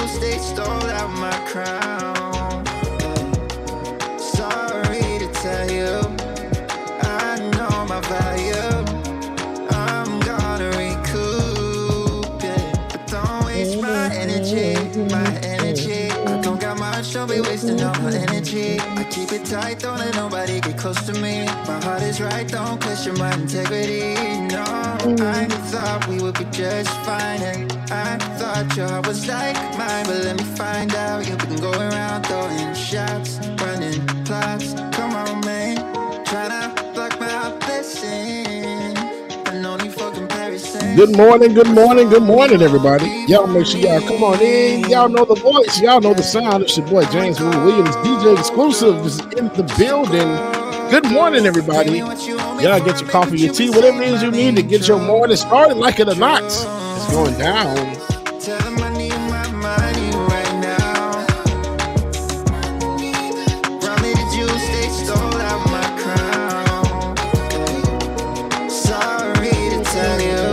juice, they stole out my crown. Sorry to tell you, I know my value. I'm gonna recoup it, but don't waste my energy, my energy. I don't got much, don't be wasting all my energy. I keep it tight, don't let nobody get close to me. My heart is right, don't question my integrity. No, I thought we would be just fine, and I thought your heart was like mine, but let me find out you've been going around throwing shots, running plots. Come on, man, tryna block my blessing, but no need for comparison. Good morning, everybody. Y'all make sure y'all come on in. Y'all know the voice. Y'all know the sound. It's your boy, James Williams, DJ Exclusive is in the building. Good morning, everybody. Y'all get your coffee, your tea, whatever it is you need to get your morning started, like it or not. It's going down. Tell them I need my money right now. Brought me the juice, they stole out my crown. Sorry to tell you,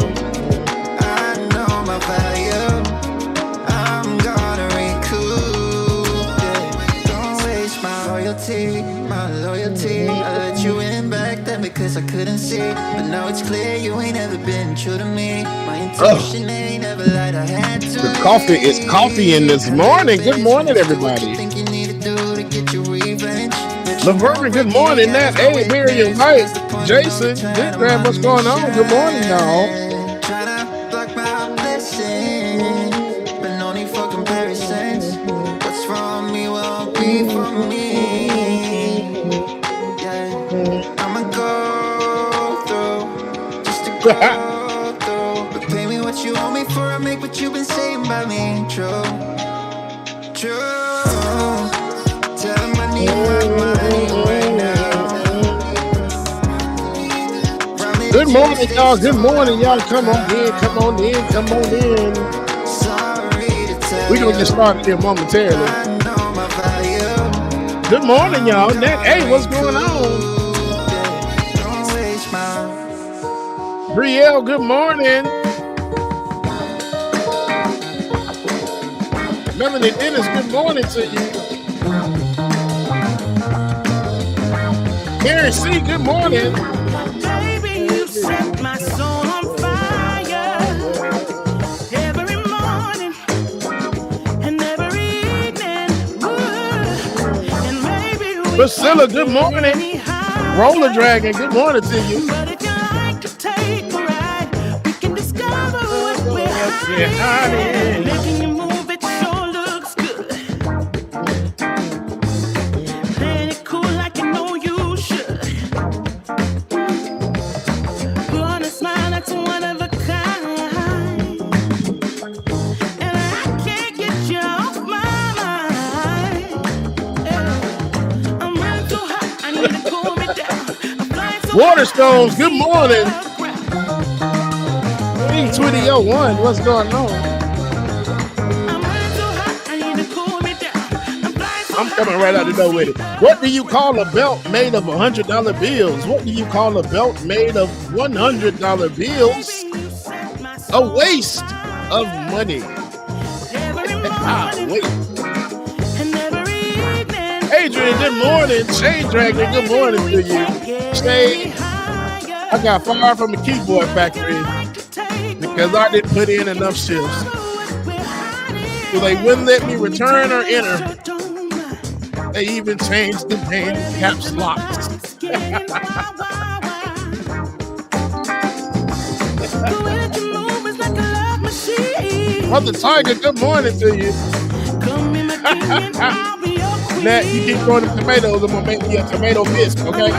I know my value. I'm gonna recoup it. Don't waste my loyalty, my loyalty. I let you in back then because I couldn't see, but now it's clear you ain't ever been true to me. My intention ain't never lied, I had to. The coffee is coffee in this morning. Good morning, everybody. Think you need to do to get your revenge. Laverne, good morning. Nat, hey, Miriam, Mike, Jason, Big Grab, what's going on? Good morning, y'all. Tryna block my blessing, but no need for comparisons. What's from me won't be from me. Yeah, I'ma go through just to go through. But pay me what you owe me for, I make what you've been saying about me true. True. Tell them I need my money right now. Good morning, y'all. Good morning, y'all. Come on in, come on in, come on in. We're going to get started here momentarily. Good morning, y'all. Nat, hey, what's going on? Brielle, good morning. Melanie Dennis, good morning to you. Mary C, good morning. Baby, you set my soul on fire every morning and every evening. And maybe Priscilla, good morning. Roller Dragon, good morning to you. But if you like to take a ride, we can discover what we're hiding. Making you move, it sure looks good. Playing it cool like you know you should. Put on a smile that's one of a kind, and I can't get you off my mind. Yeah. I'm running too hot, I need to cool me down. I'm flying so Waterstones, good morning. Hey, 2001, what's going on? I'm coming right out the door with it. What do you call a belt made of $100 bills? What do you call a belt made of $100 bills? A waste of money. Wait. Adrian, good morning. Shade Dragon, good morning to you. Shade, I got fired from the keyboard factory because I didn't put in enough shifts. So they wouldn't let me return or enter. They even changed the name to caps locks. Mother Tiger, good morning to you. Nat, you keep throwing the tomatoes, I'm gonna make you a tomato bisque, okay?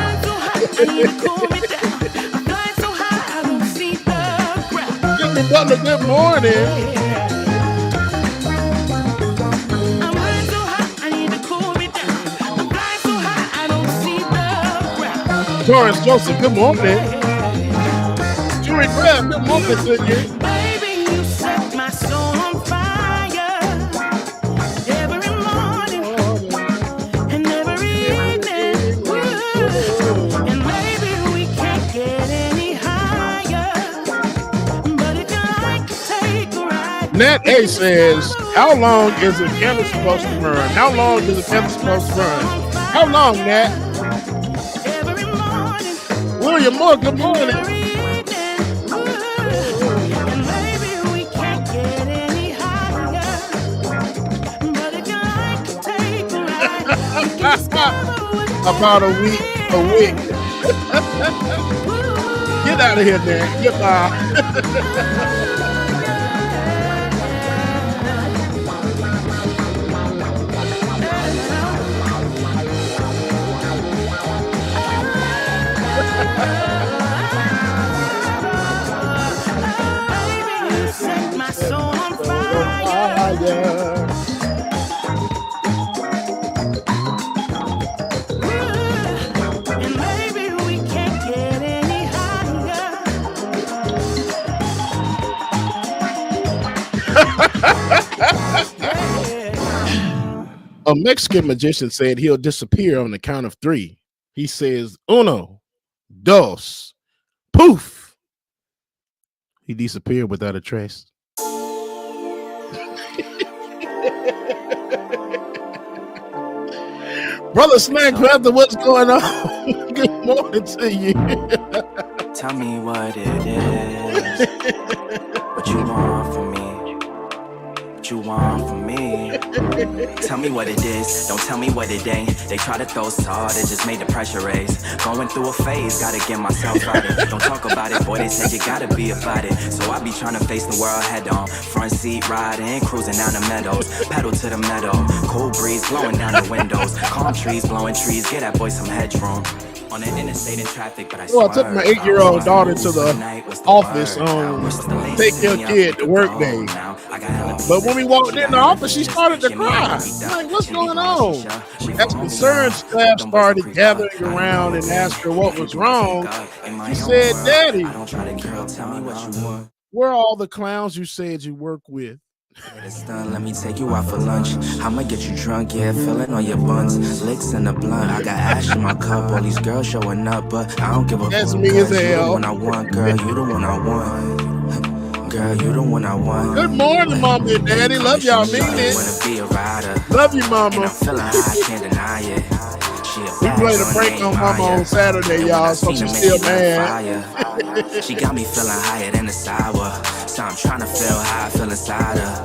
Jimmy Butler, good morning. Torrance Joseph, good morning. Jury Grab, good morning to you. Baby, you set my soul on fire every morning and every evening. Ooh. And maybe we can't get any higher, but if you like to take a ride, Nat A says, how long is a candle supposed to burn? How long is a candle supposed to burn? How long, Nat? William Moore, good morning. About a week. Get out of here, Nat. Goodbye. A Mexican magician said he'll disappear on the count of 3. He says, uno, dos, poof. He disappeared without a trace. Brother Snack Brother, what's going on? Good morning to you. Tell me what it is. What you want from me? What you want from me? Tell me what it is. Don't tell me what it ain't. They try to throw salt, it just made the pressure raise. Going through a phase, gotta get myself out it. Don't talk about it, boy, they said you gotta be about it. So I be trying to face the world head on. Front seat riding, cruising down the meadows. Pedal to the meadow, cool breeze blowing down the windows. Calm trees, blowing trees, get that boy some headroom. On the interstate in traffic, but I took my 8-year-old daughter to the office on take your kid to work day. But when we walked in the office, she started to cry. I'm like, what's going on? As concerned staff started gathering around and asked her what was wrong, she said, Daddy, where are all the clowns you said you work with? It's done, let me take you out for lunch. I'ma get you drunk, yeah, feeling on your buns. Licks in the blunt, I got ash in my cup. All these girls showing up, but I don't give a fuck. That's me as hell. You the one I want, girl, you the one I want. Girl, you the one I want. Good morning, Mama and Daddy. Love y'all, mean it. Love you, Mama. I'm feeling high, I can't deny it. We played a prank on Mama on Saturday, y'all, so she's still mad. She got me feeling higher than the sour. So I'm trying to feel how I feel inside her.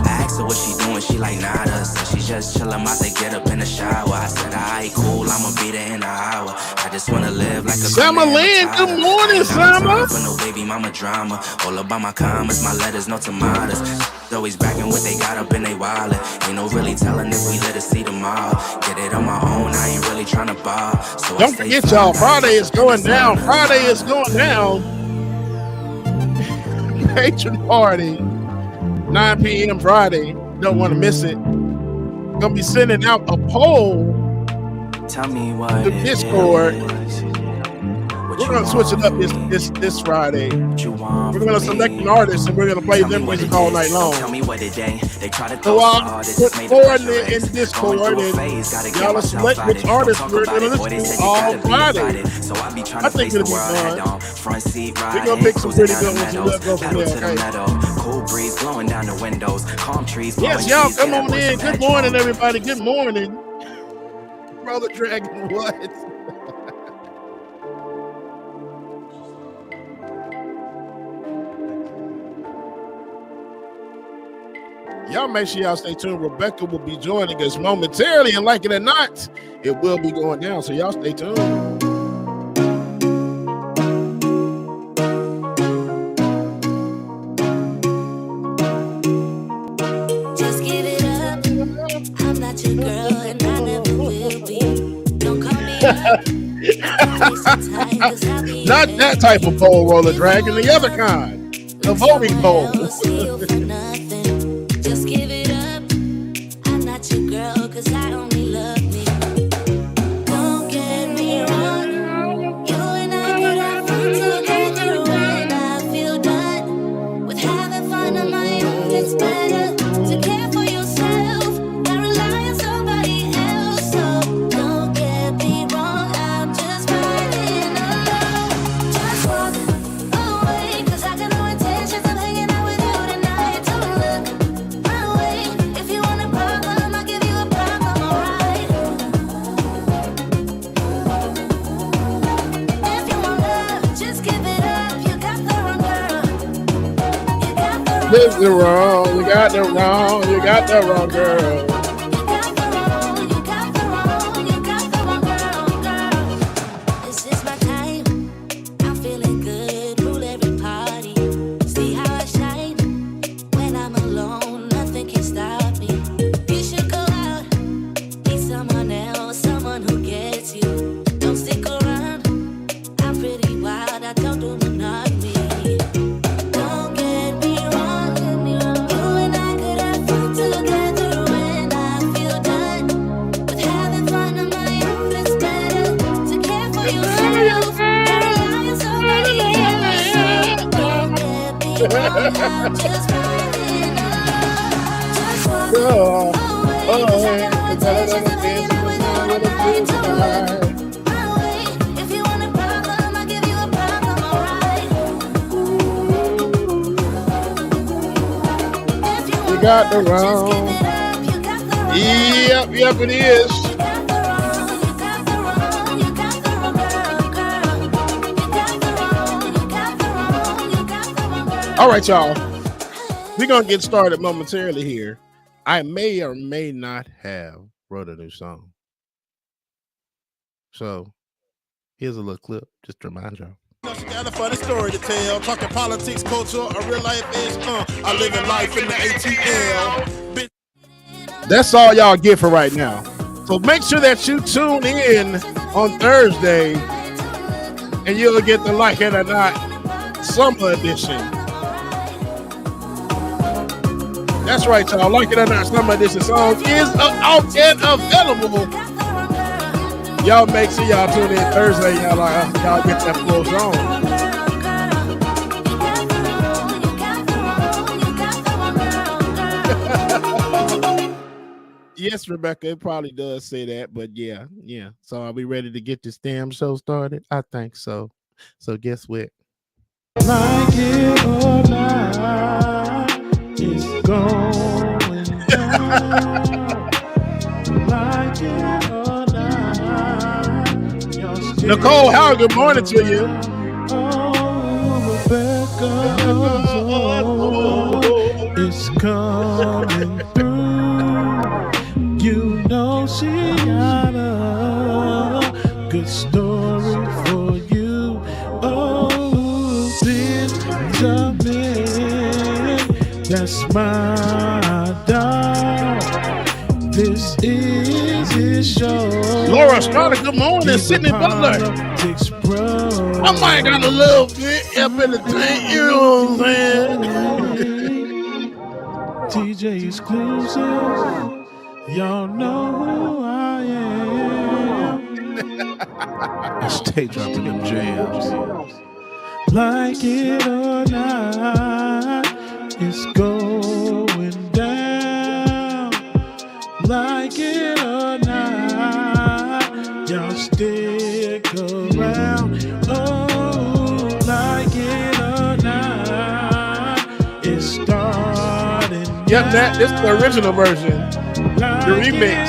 I asked her what she doing, she like nada. Said she just chillin', about to get up in the shower. I said, alright, cool, I'ma be there in an hour. I just wanna live like a Summer Lynn, good morning, Summer. For no baby mama drama. All about my comments, my letters, no tomatoes. Always bragging what they got up in they wallet. Ain't no really telling if we let us see tomorrow. Get it on my own, I ain't really trying to bar. So don't forget, y'all, Friday is going down. Friday is going down. Patron party, 9 p.m. Friday. Don't want to miss it. Gonna be sending out a poll. Tell me what to Discord. We're gonna switch it up this Friday. We're gonna select an artist and we're gonna play them music all night long. Tell me what it ain't. They try to so I'll put forward in Discord and y'all select which artist we're gonna listen to all Friday. I think it'll be fun. We're gonna pick some pretty good ones and we'll go from there, okay? Cool breeze blowing down the windows. Calm trees. Yes, y'all come on in. Good morning, everybody. Good morning. Brother Dragon, what? Y'all make sure y'all stay tuned. Rebecca will be joining us momentarily, and like it or not, it will be going down. So y'all stay tuned. Just give it up. I'm not your girl, and I never will be. Don't call me up. Not that type of pole, Roller Dragon. The other kind, the voting pole. Just give it up. I'm not your girl, cause I only love me. Don't get me wrong. You and I could have fun together when I feel done with having fun on my own. It's better to care for yourself than rely on somebody else. So don't get me wrong. I'm just riding alone. Just walk away, cause I got no intentions of hanging out with you tonight. Don't look Live the wrong. You got the wrong. You got the wrong girl. This is my time. I'm feeling good. Rule every party. See how I shine when I'm alone. Nothing can stop me. You should go out, meet someone else, someone who gets you. Don't stick around. I'm pretty wild. I don't do monogamy. Don't get me wrong. You and I could have fun together when I feel done with having fun on my own. It's better to care for yourself and rely on somebody else. Don't get me wrong. I'm just falling up. Just walk away. Just have a conversation that we don't have time to run my way. If you want a problem, I'll give you a problem, alright. If you You want got the love, just wrong. give it up. You got the wrong. Yep, it is. You got the wrong. You got the wrong. You got the wrong, girl. You got the wrong. You got the wrong. You got the wrong, girl. All right, y'all. We're going to get started momentarily here. I may or may not have wrote a new song. So here's a little clip just to remind y'all. She got a funny story to tell. Talking politics, culture, a real life is. I live in life in the ATL. Bitch. That's all y'all get for right now. So make sure that you tune in on Thursday and you'll get the Like It or Not Summer Edition. That's right, y'all. Like It or Not Summer Edition song is out and available. Y'all make sure y'all tune in Thursday. Y'all get that full song. Yes, Rebecca, it probably does say that, but yeah. So are we ready to get this damn show started? I think so. So guess what? Like it or not, it's going down. Like it or not, you're still Nicole Howard, good morning to you. Oh, Rebecca, it's coming through. You know she got a good story for you. Oh, Benjamin, that's my dog. This is his show. Laura Strada, good morning. Sydney Butler. Politics Bro. I might got a little bit up in the tank, you know what I'm saying? TJ exclusive. Y'all know who I am. I stay dropping them jams. Like it or not, it's going down. Like it or not, y'all stick around. Oh, like it or not, it's starting. Yep, this is the original version. The remix.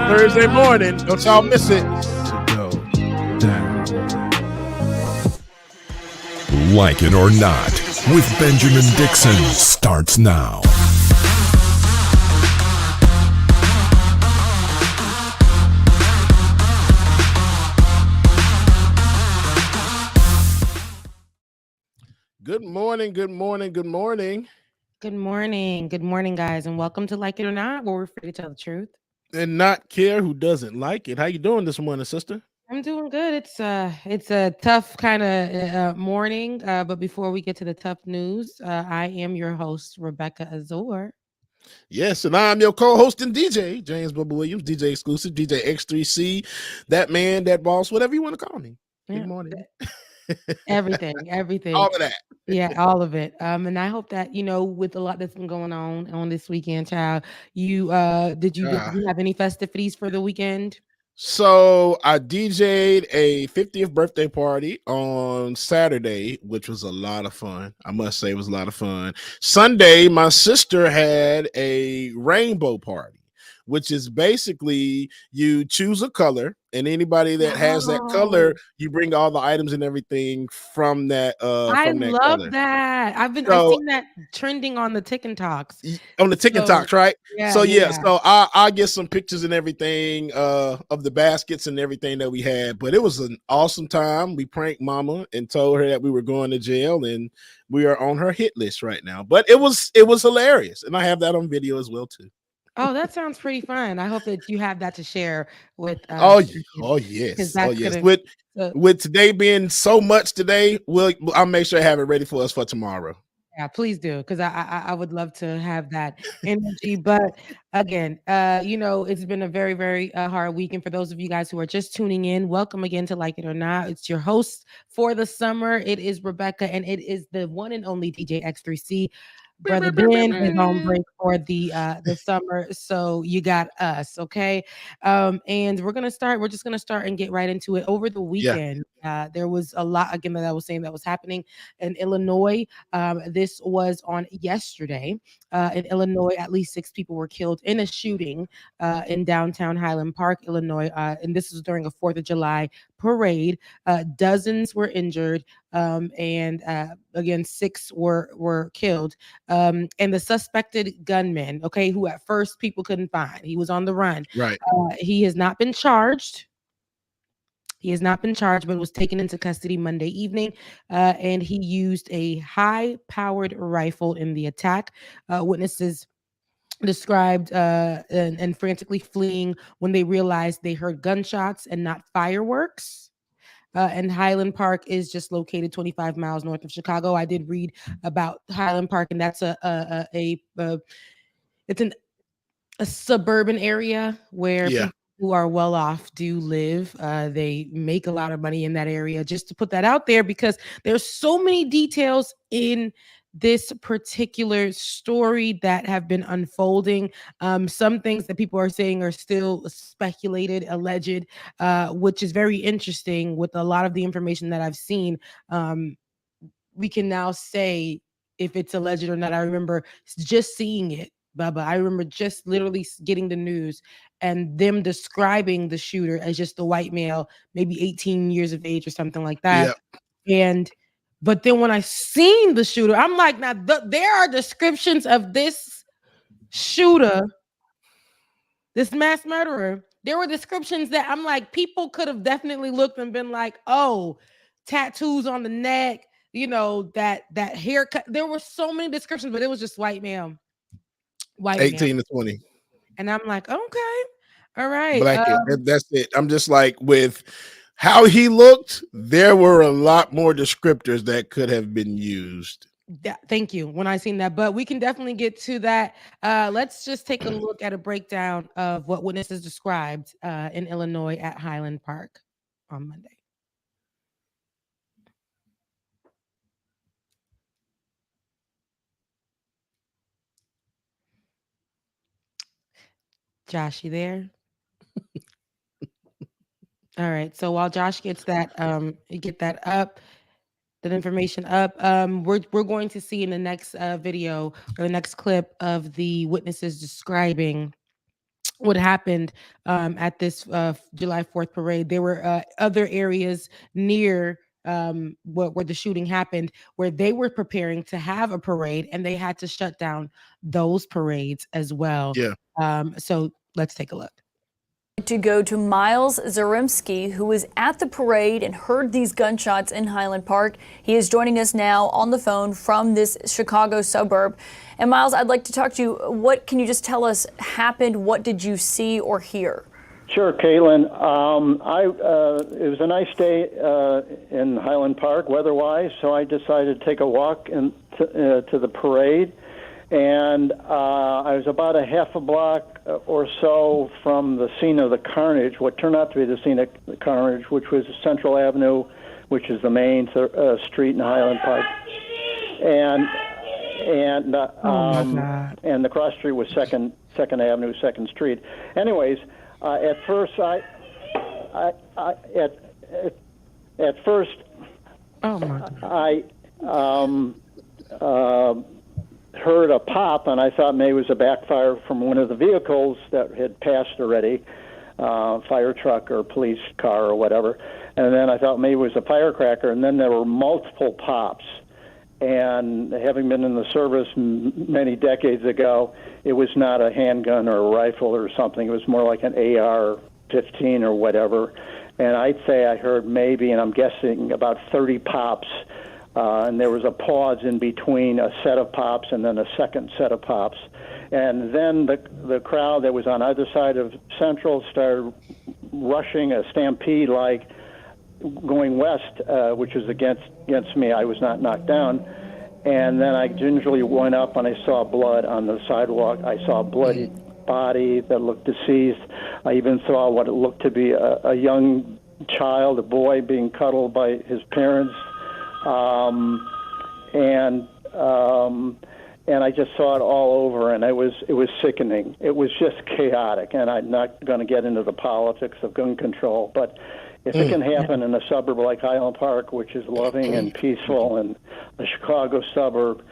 Thursday morning. Don't y'all miss it. To go down. Like It or Not with Benjamin Dixon starts now. Good morning, good morning, good morning. Good morning. Good morning, guys, and welcome to Like It or Not, where we're free to tell the truth. And not care who doesn't like it. How you doing this morning, sister? I'm doing good. It's a tough kind of morning, but before we get to the tough news, I am your host, Rebecca Azor. Yes, and I'm your co-host and DJ, James Bubba Williams, DJ Exclusive, DJ X3C, that man, that boss, whatever you want to call me. Yeah, Good morning. everything. All of that. Yeah, all of it. And I hope that, with a lot that's been going on this weekend, child, did you have any festivities for the weekend? So I DJ'd a 50th birthday party on Saturday, which was a lot of fun. I must say it was a lot of fun. Sunday, my sister had a rainbow party, which is basically you choose a color, and anybody that has that color, you bring all the items and everything from that I love color. that. I've So seen that trending on the TikToks. on the TikToks, right? Yeah, so yeah. so I'll get some pictures and everything of the baskets and everything that we had. But it was an awesome time. We pranked Mama and told her that we were going to jail, and we are on her hit list right now. But it was hilarious, and I have that on video as well too. Oh, that sounds pretty fun. I hope that you have that to share with Oh because yes, that's gonna with today being so much today, I'll make sure I have it ready for us for tomorrow. yeah, please do, because I would love to have that energy. But again, it's been a very, very hard week. And for those of you guys who are just tuning in, welcome again to Like It or Not. It's your host for the summer. It is Rebecca, and it is the one and only DJ X3C. Brother Ben is on break for the summer, so you got us, okay? And we're just gonna start and get right into it. Over the weekend, there was a lot again that I was saying that was happening in Illinois. This was on yesterday. In Illinois, at least 6 people were killed in a shooting in downtown Highland Park, Illinois. And this was during a 4th of July parade. Dozens were injured. And again, 6 were killed. And the suspected gunman, okay, who at first people couldn't find, he was on the run. Right. He has not been charged. He has not been charged, but was taken into custody Monday evening, and he used a high-powered rifle in the attack. Witnesses described and frantically fleeing when they realized they heard gunshots and not fireworks. And Highland Park is just located 25 miles north of Chicago. I did read about Highland Park, and that's it's a suburban area where people who are well off do live. They make a lot of money in that area. Just to put that out there, because there's so many details in this particular story that have been unfolding. Some things that people are saying are still speculated, alleged, which is very interesting. With a lot of the information that I've seen, we can now say if it's alleged or not. I remember just seeing it, Bubba. I remember just literally getting the news and them describing the shooter as just a white male, maybe 18 years of age or something like that. But then when I seen the shooter, I'm like, now there are descriptions of this shooter, this mass murderer. There were descriptions that I'm like, people could have definitely looked and been like, oh, tattoos on the neck, that haircut. There were so many descriptions, but it was just white male. 18 to 20. And I'm like, okay, all right. Black that's it. I'm just like, with how he looked, there were a lot more descriptors that could have been used. Thank you. When I seen that, but we can definitely get to that. Let's just take a look at a breakdown of what witnesses described in Illinois at Highland Park on Monday. Josh, you there? All right. So while Josh gets that, that information up, we're going to see in the next video or the next clip of the witnesses describing what happened at this July 4th parade. There were other areas near where the shooting happened, where they were preparing to have a parade, and they had to shut down those parades as well. So let's take a look. To go to Miles Zaremski, who was at the parade and heard these gunshots in Highland Park. He is joining us now on the phone from this Chicago suburb. And Miles, I'd like to talk to you. What can you just tell us happened? What did you see or hear? Sure, Caitlin. It was a nice day in Highland Park, weather-wise, so I decided to take a walk to the parade. And I was about a half a block or so from the scene of the carnage, what turned out to be the scene of the carnage, which was Central Avenue, which is the main street in Highland Park. And the cross street was Second Avenue, 2nd Street. Anyways, at first heard a pop, and I thought maybe it was a backfire from one of the vehicles that had passed already, fire truck or police car or whatever. And then I thought maybe it was a firecracker, and then there were multiple pops. And having been in the service many decades ago, it was not a handgun or a rifle or something. It was more like an AR-15 or whatever. And I'd say I heard maybe, and I'm guessing, about 30 pops. And there was a pause in between a set of pops and then a second set of pops. And then the crowd that was on either side of Central started rushing a stampede like going west, which was against me. I was not knocked down. And then I gingerly went up and I saw blood on the sidewalk. I saw a bloody body that looked deceased. I even saw what it looked to be a young child, a boy, being cuddled by his parents. And I just saw it all over, and it was sickening. It was just chaotic, and I'm not going to get into the politics of gun control, but if it can happen in a suburb like Highland Park, which is loving and peaceful, and a Chicago suburb,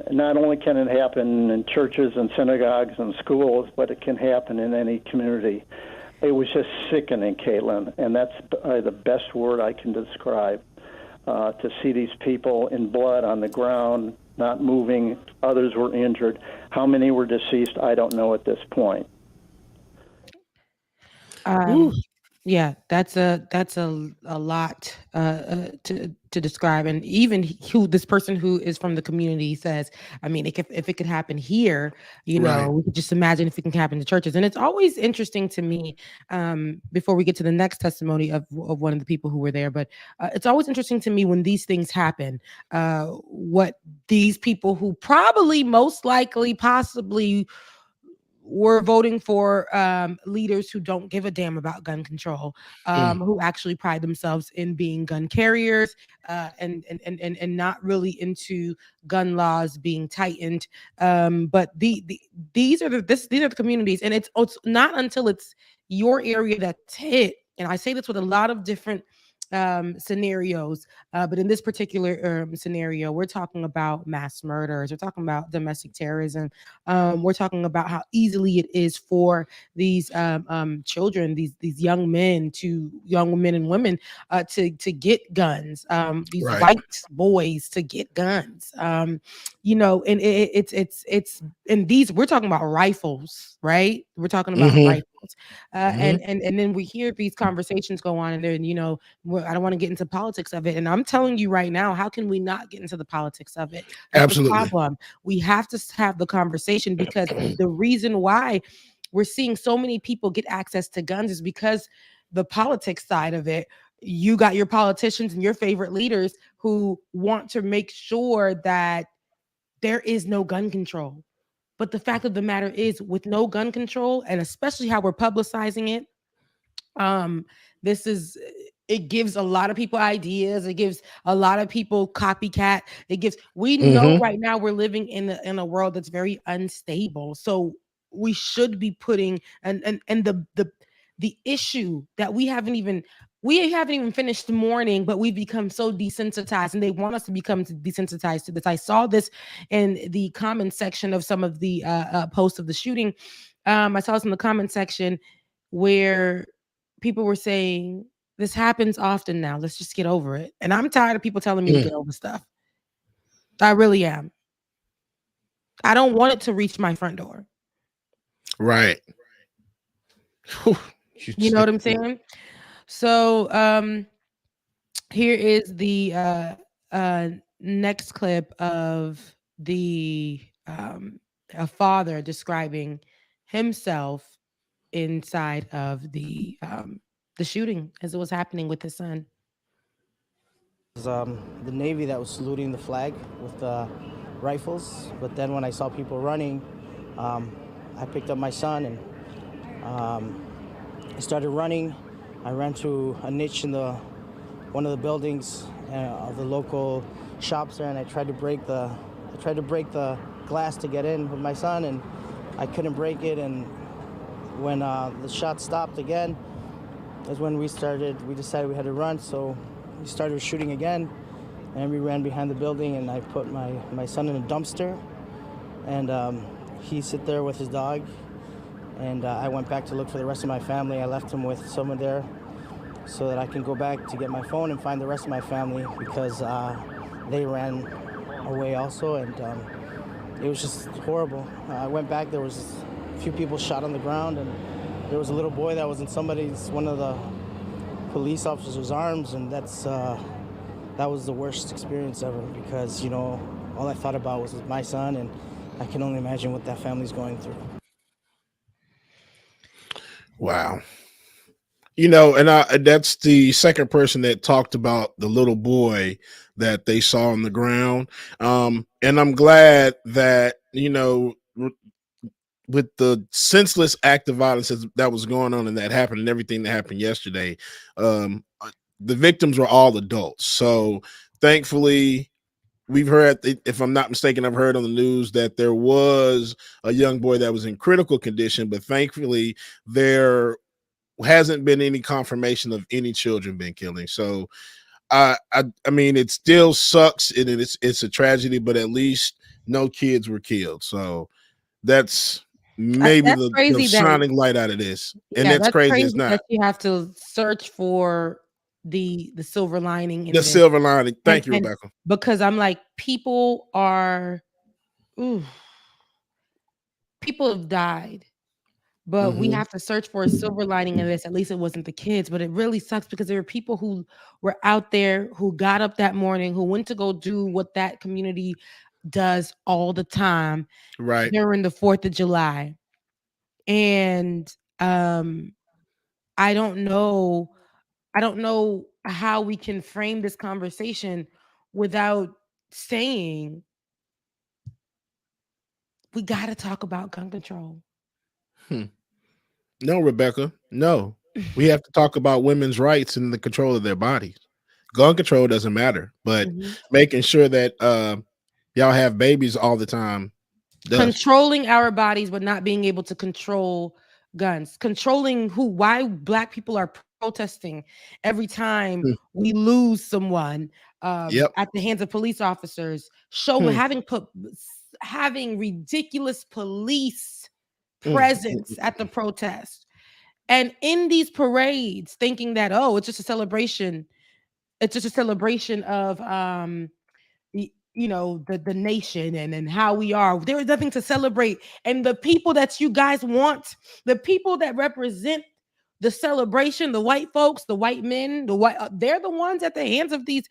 not only can it happen in churches and synagogues and schools, but it can happen in any community. It was just sickening, Caitlin, and that's the best word I can describe. To see these people in blood on the ground, not moving, others were injured. How many were deceased, I don't know at this point. Yeah, that's a lot to describe, and even who this person who is from the community says, I mean, if it could happen here, you know, we could just imagine if it can happen to churches. And it's always interesting to me, before we get to the next testimony of one of the people who were there, but it's always interesting to me when these things happen, what these people who probably most likely possibly we're voting for leaders who don't give a damn about gun control, who actually pride themselves in being gun carriers, and not really into gun laws being tightened. But these are the communities, and it's not until it's your area that's hit. And I say this with a lot of different scenarios, but in this particular scenario, we're talking about mass murders, we're talking about domestic terrorism, we're talking about how easily it is for these children, these young men and women to get guns, these white boys to get guns, you know, and it's and these, we're talking about rifles, right? We're talking about rifles. And then we hear these conversations go on, and then, you know, I don't want to get into politics of it. And I'm telling you right now, how can we not get into the politics of it? That's Absolutely. the problem. We have to have the conversation, because the reason why we're seeing so many people get access to guns is because the politics side of it, you got your politicians and your favorite leaders who want to make sure that there is no gun control. But the fact of the matter is, with no gun control, and especially how we're publicizing it, it gives a lot of people ideas. It gives a lot of people copycat. We know right now we're living in a world that's very unstable. So we should be putting and the issue that we haven't even finished mourning, but we've become so desensitized, and they want us to become desensitized to this. I saw this in the comment section of some of the posts of the shooting. I saw this in the comment section where people were saying, this happens often now, let's just get over it. And I'm tired of people telling me to get over stuff. I really am. I don't want it to reach my front door. Right. You know what I'm saying? So here is the next clip of a father describing himself inside of the shooting as it was happening with his son. It was the Navy that was saluting the flag with rifles, but then when I saw people running, I picked up my son and I started running. I ran to a niche in one of the buildings of the local shops there, and I tried to break the glass to get in with my son, and I couldn't break it. And when the shot stopped again, is when we decided we had to run. So we started shooting again, and we ran behind the building, and I put my son in a dumpster, and he sit there with his dog, and I went back to look for the rest of my family. I left him with someone there so that I can go back to get my phone and find the rest of my family because they ran away also, and it was just horrible. I went back, there was a few people shot on the ground, and there was a little boy that was in one of the police officers' arms, and that was the worst experience ever because, all I thought about was my son, and I can only imagine what that family's going through. Wow. And that's the second person that talked about the little boy that they saw on the ground. And I'm glad that, with the senseless act of violence that was going on and that happened and everything that happened yesterday, the victims were all adults. So thankfully, we've heard, if I'm not mistaken, I've heard on the news that there was a young boy that was in critical condition, but thankfully there hasn't been any confirmation of any children being killed. So I mean, it still sucks and it's a tragedy, but at least no kids were killed. So that's maybe That's the crazy that shining light out of this. And yeah, that's that's crazy. It's crazy not that you have to search for the silver lining in the this. silver lining. Thank you, And Rebecca. because I'm like, people have died, but we have to search for a silver lining in this. At least it wasn't the kids, but it really sucks because there were people who were out there who got up that morning, who went to go do what that community does all the time during the 4th of July. And I don't know how we can frame this conversation without saying we got to talk about gun control. No, Rebecca, no. We have to talk about women's rights and the control of their bodies. Gun control doesn't matter, but making sure that y'all have babies all the time does. Controlling our bodies, but not being able to control guns. Controlling why Black people are protesting every time we lose someone at the hands of police officers. Having ridiculous police presence at the protest, and in these parades, thinking that it's just a celebration. It's just a celebration of the nation and how we are. There is nothing to celebrate. And the people that you guys want, the people that represent the celebration, the white folks, the white men, they're the ones at the hands of these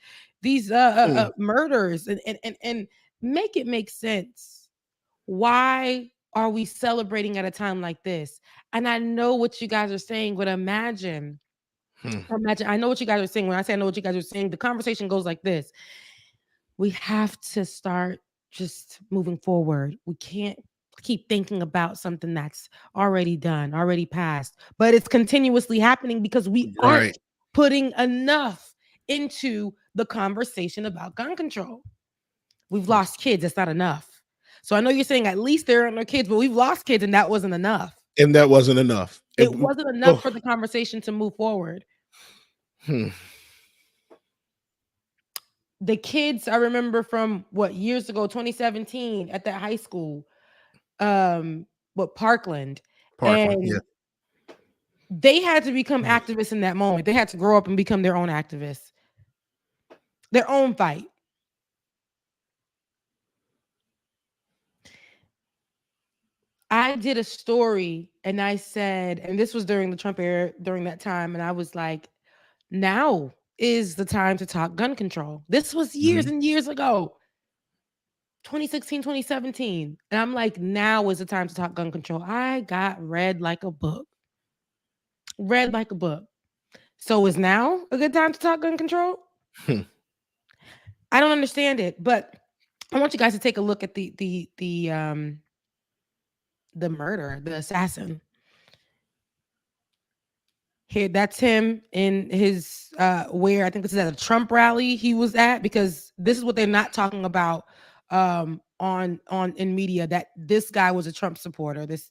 murders. And make it make sense. Why are we celebrating at a time like this? And I know what you guys are saying, but imagine, I know what you guys are saying. When I say I know what you guys are saying, the conversation goes like this. We have to start just moving forward. We can't keep thinking about something that's already done, already passed, but it's continuously happening because we aren't putting enough into the conversation about gun control. We've lost kids. That's not enough. So I know you're saying at least there are no kids, but we've lost kids and that wasn't enough. And that wasn't enough. It wasn't enough for the conversation to move forward. The kids I remember from years ago, 2017 at that high school, Parkland, and they had to become activists in that moment. They had to grow up and become their own activists, their own fight. I did a story and I said, and this was during the Trump era, during that time, and I was like, now is the time to talk gun control. This was years and years ago. 2016, 2017. And I'm like, now is the time to talk gun control. I got read like a book. Read like a book. So is now a good time to talk gun control? I don't understand it, but I want you guys to take a look at the murder, the assassin. Here, that's him in his where I think this is at a Trump rally he was at, because this is what they're not talking about on in media, that this guy was a Trump supporter. This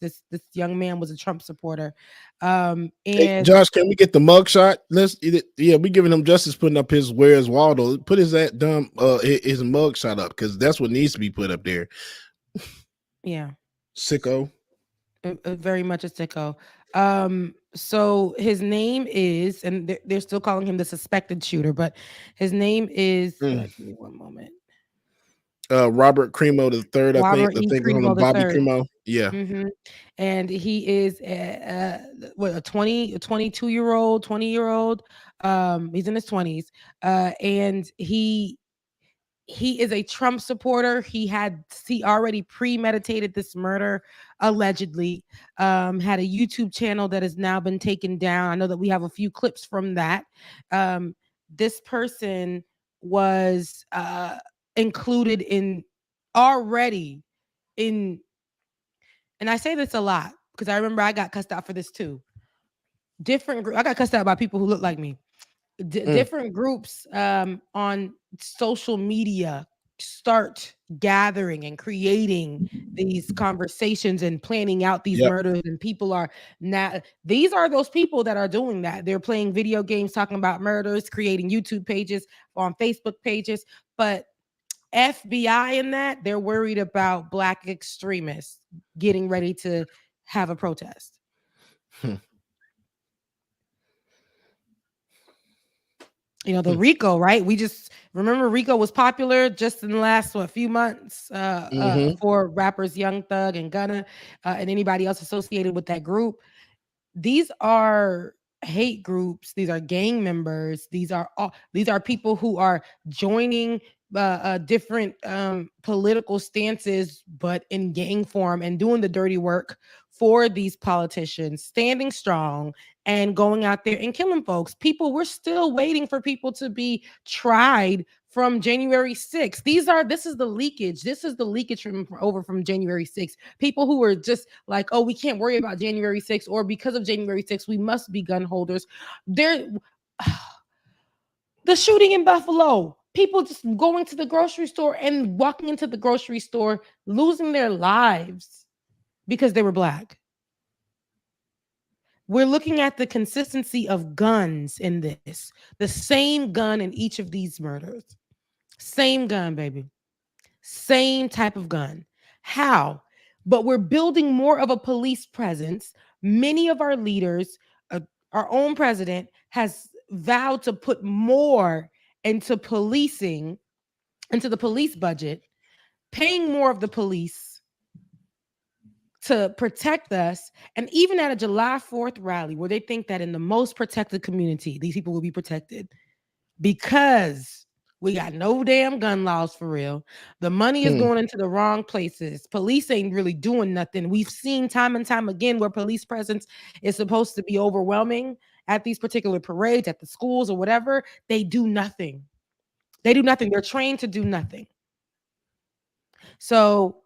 young man was a Trump supporter. And hey, Josh, can we get the mugshot? We giving him justice putting up his Where's Waldo. Put his mugshot up, because that's what needs to be put up there. Yeah. Sicko. Very much a sicko. So his name is, and they're still calling him the suspected shooter, but his name is. Give me one moment. Robert Cremo the third, I think. Robert I E. think on Cremo the Bobby third. Cremo. Yeah. And he is a 22-year-old, 20-year-old. He's in his 20s. And he is a Trump supporter. He already premeditated this murder, allegedly. Had a YouTube channel that has now been taken down. I know that we have a few clips from that. This person was included in already in, and I say this a lot because I remember I got cussed out for this too. I got cussed out by people who look like me. Different groups on social media start gathering and creating these conversations and planning out these murders, and people are now, these are those people that are doing that. They're playing video games talking about murders, creating YouTube pages, on Facebook pages, but FBI in that, they're worried about Black extremists getting ready to have a protest. You know, the RICO, right? We just remember RICO was popular just in the last few months for rappers Young Thug and Gunna and anybody else associated with that group. These are hate groups. These are gang members. These are people who are joining different political stances, but in gang form, and doing the dirty work for these politicians, standing strong and going out there and killing folks. We're still waiting for people to be tried from January 6th. This is the leakage. This is the leakage from January 6th. People who were just like, oh, we can't worry about January 6th, or because of January 6th, we must be gun holders. The shooting in Buffalo, people just going to the grocery store and walking into the grocery store, losing their lives because they were Black. We're looking at the consistency of guns in this. The same gun in each of these murders. Same gun, baby. Same type of gun. How? But we're building more of a police presence. Many of our leaders, our own president, has vowed to put more into policing, into the police budget, paying more of the police to protect us. And even at a July 4th rally where they think that in the most protected community, these people will be protected because we got no damn gun laws for real. The money is going into the wrong places. Police ain't really doing nothing. We've seen time and time again where police presence is supposed to be overwhelming at these particular parades, at the schools or whatever. They do nothing. They do nothing. They're trained to do nothing. So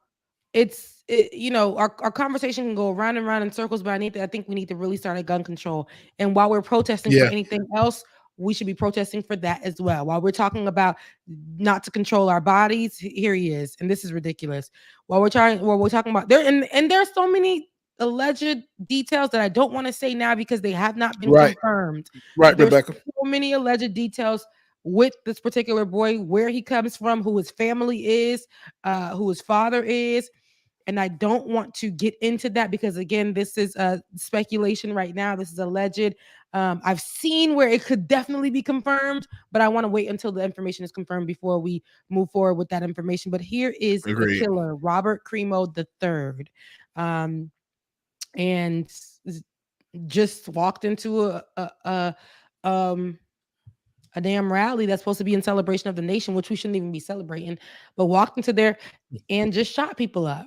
our conversation can go around and around in circles, but I think we need to really start at gun control. And while we're protesting for anything else, we should be protesting for that as well. While we're talking about not to control our bodies, here he is, and this is ridiculous. While we're talking about there's so many alleged details that I don't want to say now because they have not been confirmed. Right, there's Rebecca. So many alleged details with this particular boy, where he comes from, who his family is, who his father is. And I don't want to get into that because, again, this is speculation right now. This is alleged. I've seen where it could definitely be confirmed, but I want to wait until the information is confirmed before we move forward with that information. But here is the killer, Robert Cremo III, and just walked into a damn rally that's supposed to be in celebration of the nation, which we shouldn't even be celebrating, but walked into there and just shot people up.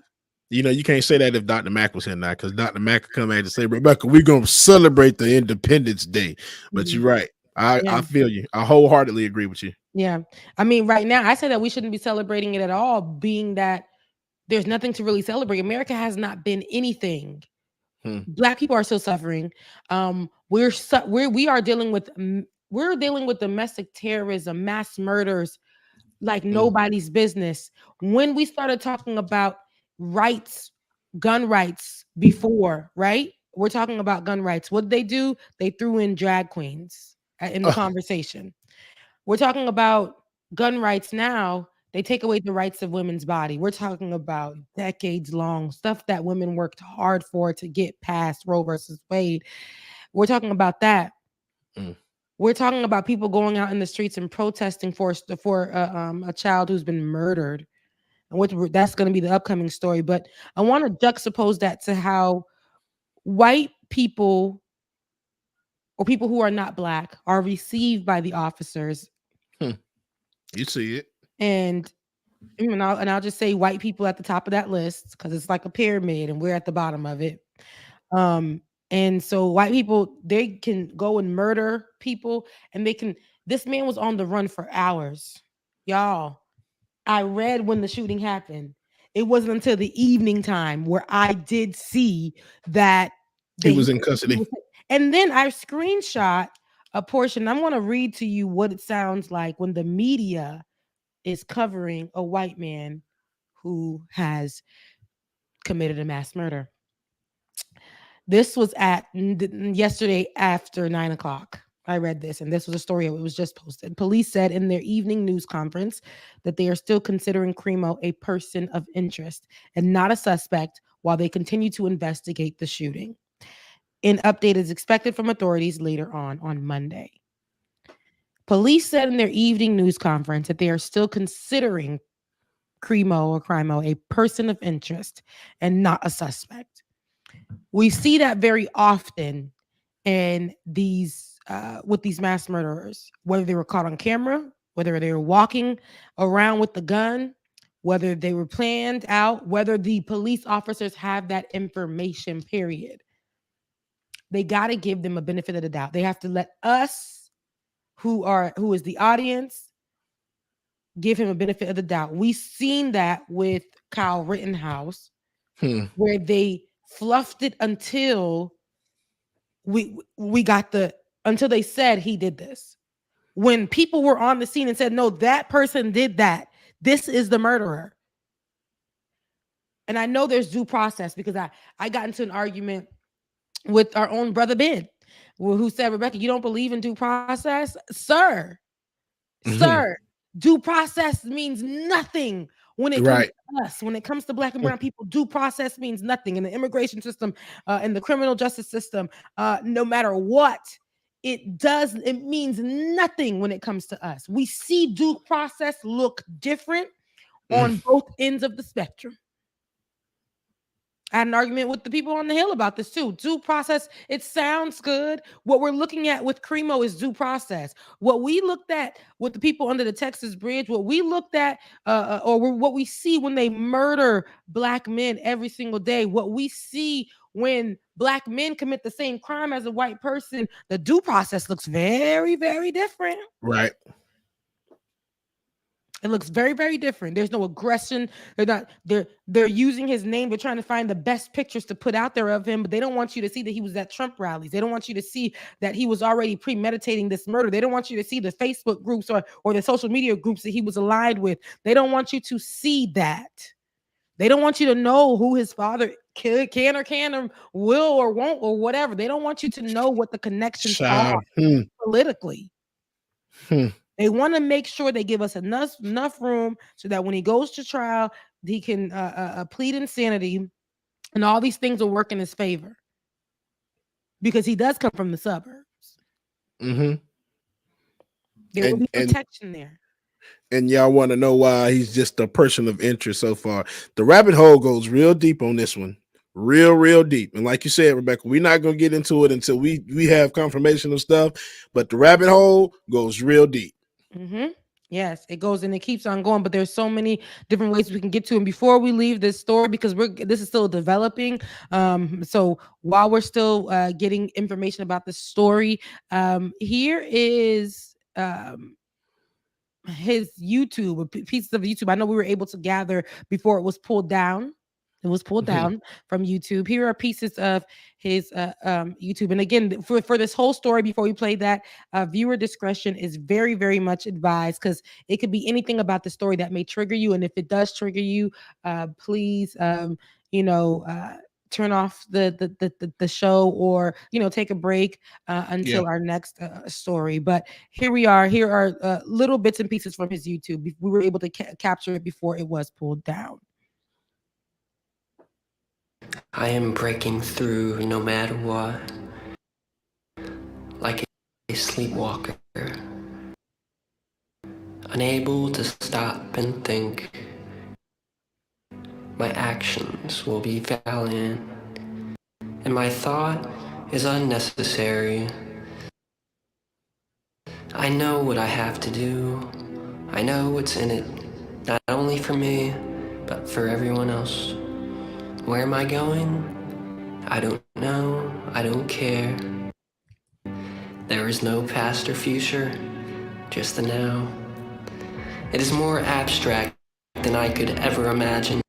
You know, you can't say that if Dr. Mack was here now, because Dr. Mack could come out and say, Rebecca, we're going to celebrate the Independence Day. But you're right. I feel you. I wholeheartedly agree with you. Yeah. I mean, right now, I say that we shouldn't be celebrating it at all, being that there's nothing to really celebrate. America has not been anything. Black people are still suffering. We are dealing with domestic terrorism, mass murders, like nobody's business. When we started talking about gun rights before, right? We're talking about gun rights. What did they do? They threw in drag queens in the conversation. We're talking about gun rights now. They take away the rights of women's body. We're talking about decades long stuff that women worked hard for to get past Roe versus Wade. We're talking about that. We're talking about people going out in the streets and protesting for a child who's been murdered. And that's going to be the upcoming story. But I want to juxtapose that to how white people or people who are not black are received by the officers. You see it. And I'll just say white people at the top of that list because it's like a pyramid and we're at the bottom of it. And so white people, they can go and murder people and this man was on the run for hours. Y'all, I read when the shooting happened. It wasn't until the evening time where I did see that he was in custody. And then I screenshot a portion. I want to read to you what it sounds like when the media is covering a white man who has committed a mass murder. This was at yesterday after 9:00. I read this, and this was a story. It was just posted. Police said in their evening news conference that they are still considering Crimo a person of interest and not a suspect while they continue to investigate the shooting. An update is expected from authorities later on Monday. Police said in their evening news conference that they are still considering Crimo a person of interest and not a suspect. We see that very often in these with these mass murderers, whether they were caught on camera, whether they were walking around with the gun, whether they were planned out, whether the police officers have that information, period. They got to give them a benefit of the doubt. They have to let us, who is the audience, give him a benefit of the doubt. We've seen that with Kyle Rittenhouse, where they fluffed it until until they said he did this. When people were on the scene and said, no, that person did that. This is the murderer. And I know there's due process because I got into an argument with our own brother Ben, who said, Rebecca, you don't believe in due process? Sir, due process means nothing when it comes to us. When it comes to black and brown people, due process means nothing in the immigration system, in the criminal justice system, no matter what it means nothing when it comes to us. We see due process look different on both ends of the spectrum. I had an argument with the people on the Hill about this too. Due process, it sounds good. What we're looking at with Crimo is due process. What we looked at with the people under the Texas Bridge, what we looked at, what we see when they murder black men every single day, what we see when black men commit the same crime as a white person, the due process looks very, very different. Right. It looks very, very different. There's no aggression. They're using his name. They're trying to find the best pictures to put out there of him, but they don't want you to see that he was at Trump rallies. They don't want you to see that he was already premeditating this murder. They don't want you to see the Facebook groups or the social media groups that he was allied with. They don't want you to see that. They don't want you to know who his father can or will or won't or whatever. They don't want you to know what the connections are politically. They want to make sure they give us enough room so that when he goes to trial, he can plead insanity and all these things will work in his favor because he does come from the suburbs. There will be protection there. And y'all want to know why he's just a person of interest so far. The rabbit hole goes real deep on this one. Real deep. And like you said, Rebecca, we're not going to get into it until we have confirmation of stuff. But the rabbit hole goes real deep. Yes, it goes and it keeps on going, but there's so many different ways we can get to. And before we leave this story, because this is still developing, so while we're still getting information about the story, here is his YouTube, pieces of YouTube. I know we were able to gather before it was pulled down. It was pulled down from YouTube. Here are pieces of his YouTube. And again, for this whole story, before we play that, viewer discretion is very, very much advised because it could be anything about the story that may trigger you. And if it does trigger you, please, turn turn off the show, or take a break Yeah. until our next story. But here we are. Here are little bits and pieces from his YouTube. We were able to capture it before it was pulled down. I am breaking through no matter what, like a sleepwalker, unable to stop and think. My actions will be valiant, and my thought is unnecessary. I know what I have to do. I know what's in it, not only for me, but for everyone else. Where am I going? I don't know. I don't care. There is no past or future, just the now. It is more abstract than I could ever imagine.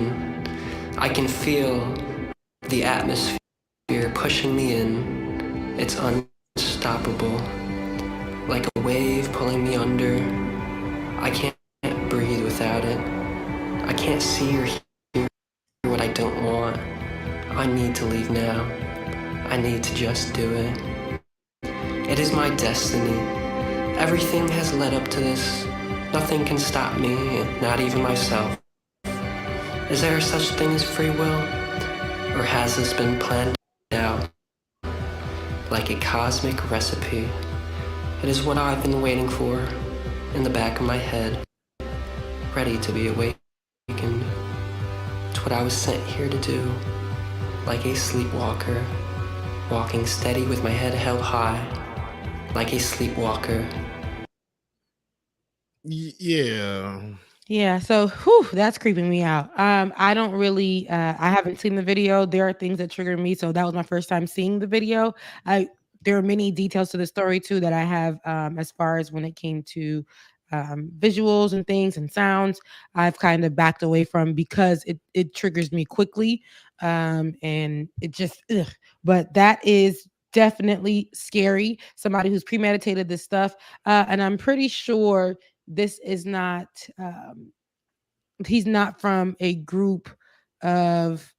I can feel the atmosphere pushing me in. It's unstoppable, like a wave pulling me under. I can't breathe without it. I can't see or hear what I don't want. I need to leave now. I need to just do it. It is my destiny. Everything has led up to this. Nothing can stop me, not even myself. Is there such thing as free will? Or has this been planned out? Like a cosmic recipe. It is what I've been waiting for, in the back of my head, ready to be awakened. It's what I was sent here to do, like a sleepwalker, walking steady with my head held high, like a sleepwalker. Yeah, so that's creeping me out. I don't really I haven't seen the video. There are things that trigger me, so that was my first time seeing the video. There are many details to the story too that I have as far as when it came to visuals and things and sounds. I've kind of backed away from because it triggers me quickly, and it just but that is definitely scary. Somebody who's premeditated this stuff, and I'm pretty sure this is not he's not from a group of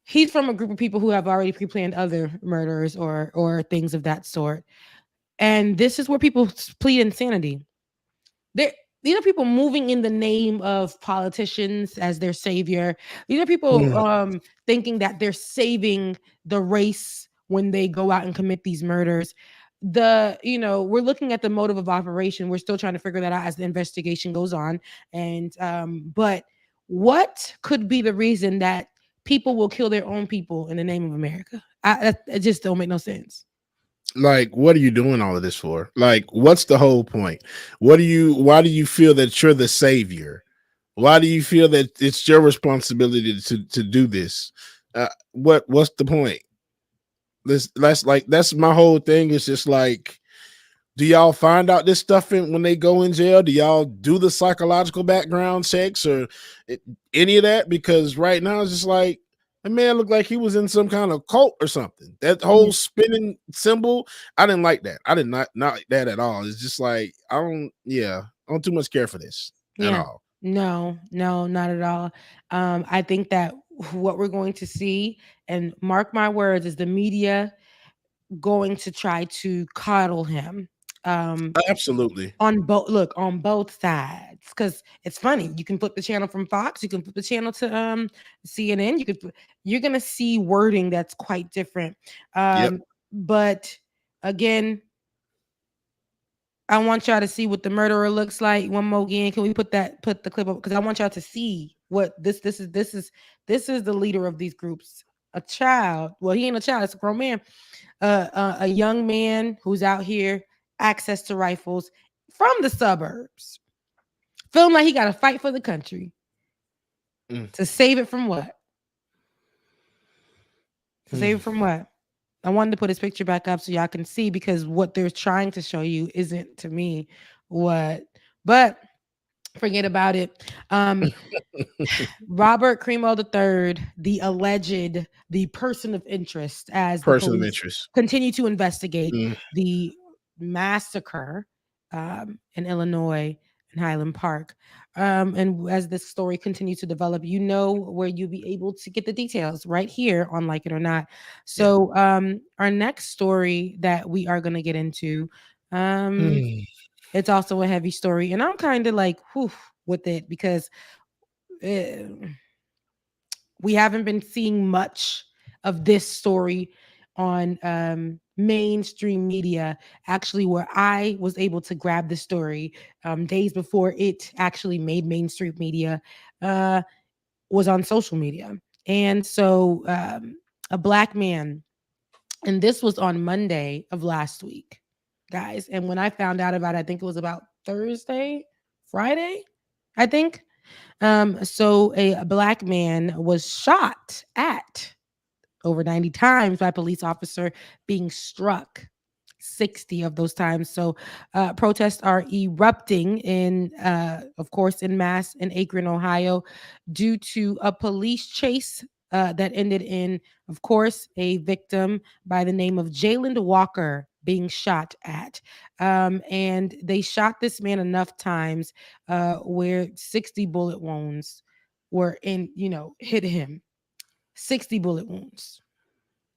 he's from a group of people who have already pre-planned other murders or things of that sort. And this is where people plead insanity. These are people moving in the name of politicians as their savior. These are people thinking that they're saving the race when they go out and commit these murders. We're looking at the motive of operation. We're still trying to figure that out as the investigation goes on. And but what could be the reason that people will kill their own people in the name of America? It just don't make no sense. Like, what are you doing all of this for? Like, what's the whole point? Why do you feel that you're the savior? Why do you feel that it's your responsibility to do this? What's the point? That's my whole thing. It's just like, do y'all find out this stuff when they go in jail? Do y'all do the psychological background checks or any of that? Because right now it's just like, a man looked like he was in some kind of cult or something. That whole spinning symbol, I didn't like that. I did not like that at all. It's just like, I don't too much care for this at all. No, not at all. I think that what we're going to see, and mark my words, is the media going to try to coddle him. Absolutely. On both sides, because it's funny. You can flip the channel from Fox, you can flip the channel to CNN. You're gonna see wording that's quite different. But again, I want y'all to see what the murderer looks like. One more again. Can we put the clip up? Because I want y'all to see what this is. This is the leader of these groups. A child. Well, he ain't a child. It's a grown man. A young man who's out here, access to rifles from the suburbs. Feeling like he got to fight for the country. To save it from what? To save it from what? I wanted to put his picture back up so y'all can see, because what they're trying to show you isn't, to me, what. But forget about it. Robert Crimo III, the person of interest, as the police continue to investigate the massacre in Illinois in Highland Park. And as this story continues to develop, you know where you'll be able to get the details right here on Like It or Not. So our next story that we are going to get into, it's also a heavy story, and I'm kind of like, whew, with it because we haven't been seeing much of this story on mainstream media, actually, where I was able to grab the story days before it actually made mainstream media, was on social media. And so a black man, and this was on Monday of last week, guys. And when I found out about it, I think it was about Friday, I think. So a black man was shot at over 90 times by a police officer, being struck 60 of those times. So protests are erupting of course, in mass in Akron, Ohio, due to a police chase that ended in, of course, a victim by the name of Jalen Walker being shot at. And they shot this man enough times where 60 bullet wounds were hit him. 60 bullet wounds.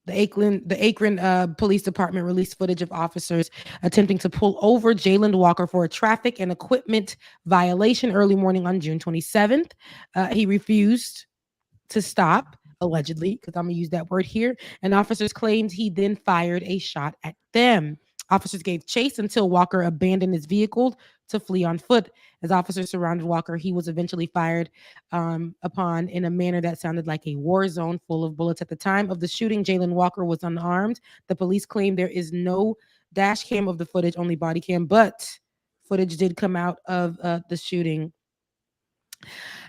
The Akron Police Department released footage of officers attempting to pull over Jalen Walker for a traffic and equipment violation early morning on June 27th. He refused to stop, allegedly, because I'm going to use that word here, and officers claimed he then fired a shot at them. Officers gave chase until Walker abandoned his vehicle to flee on foot. As officers surrounded Walker, he was eventually fired upon in a manner that sounded like a war zone full of bullets. At the time of the shooting, Jalen Walker was unarmed. The police claim there is no dash cam of the footage, only body cam, but footage did come out of the shooting.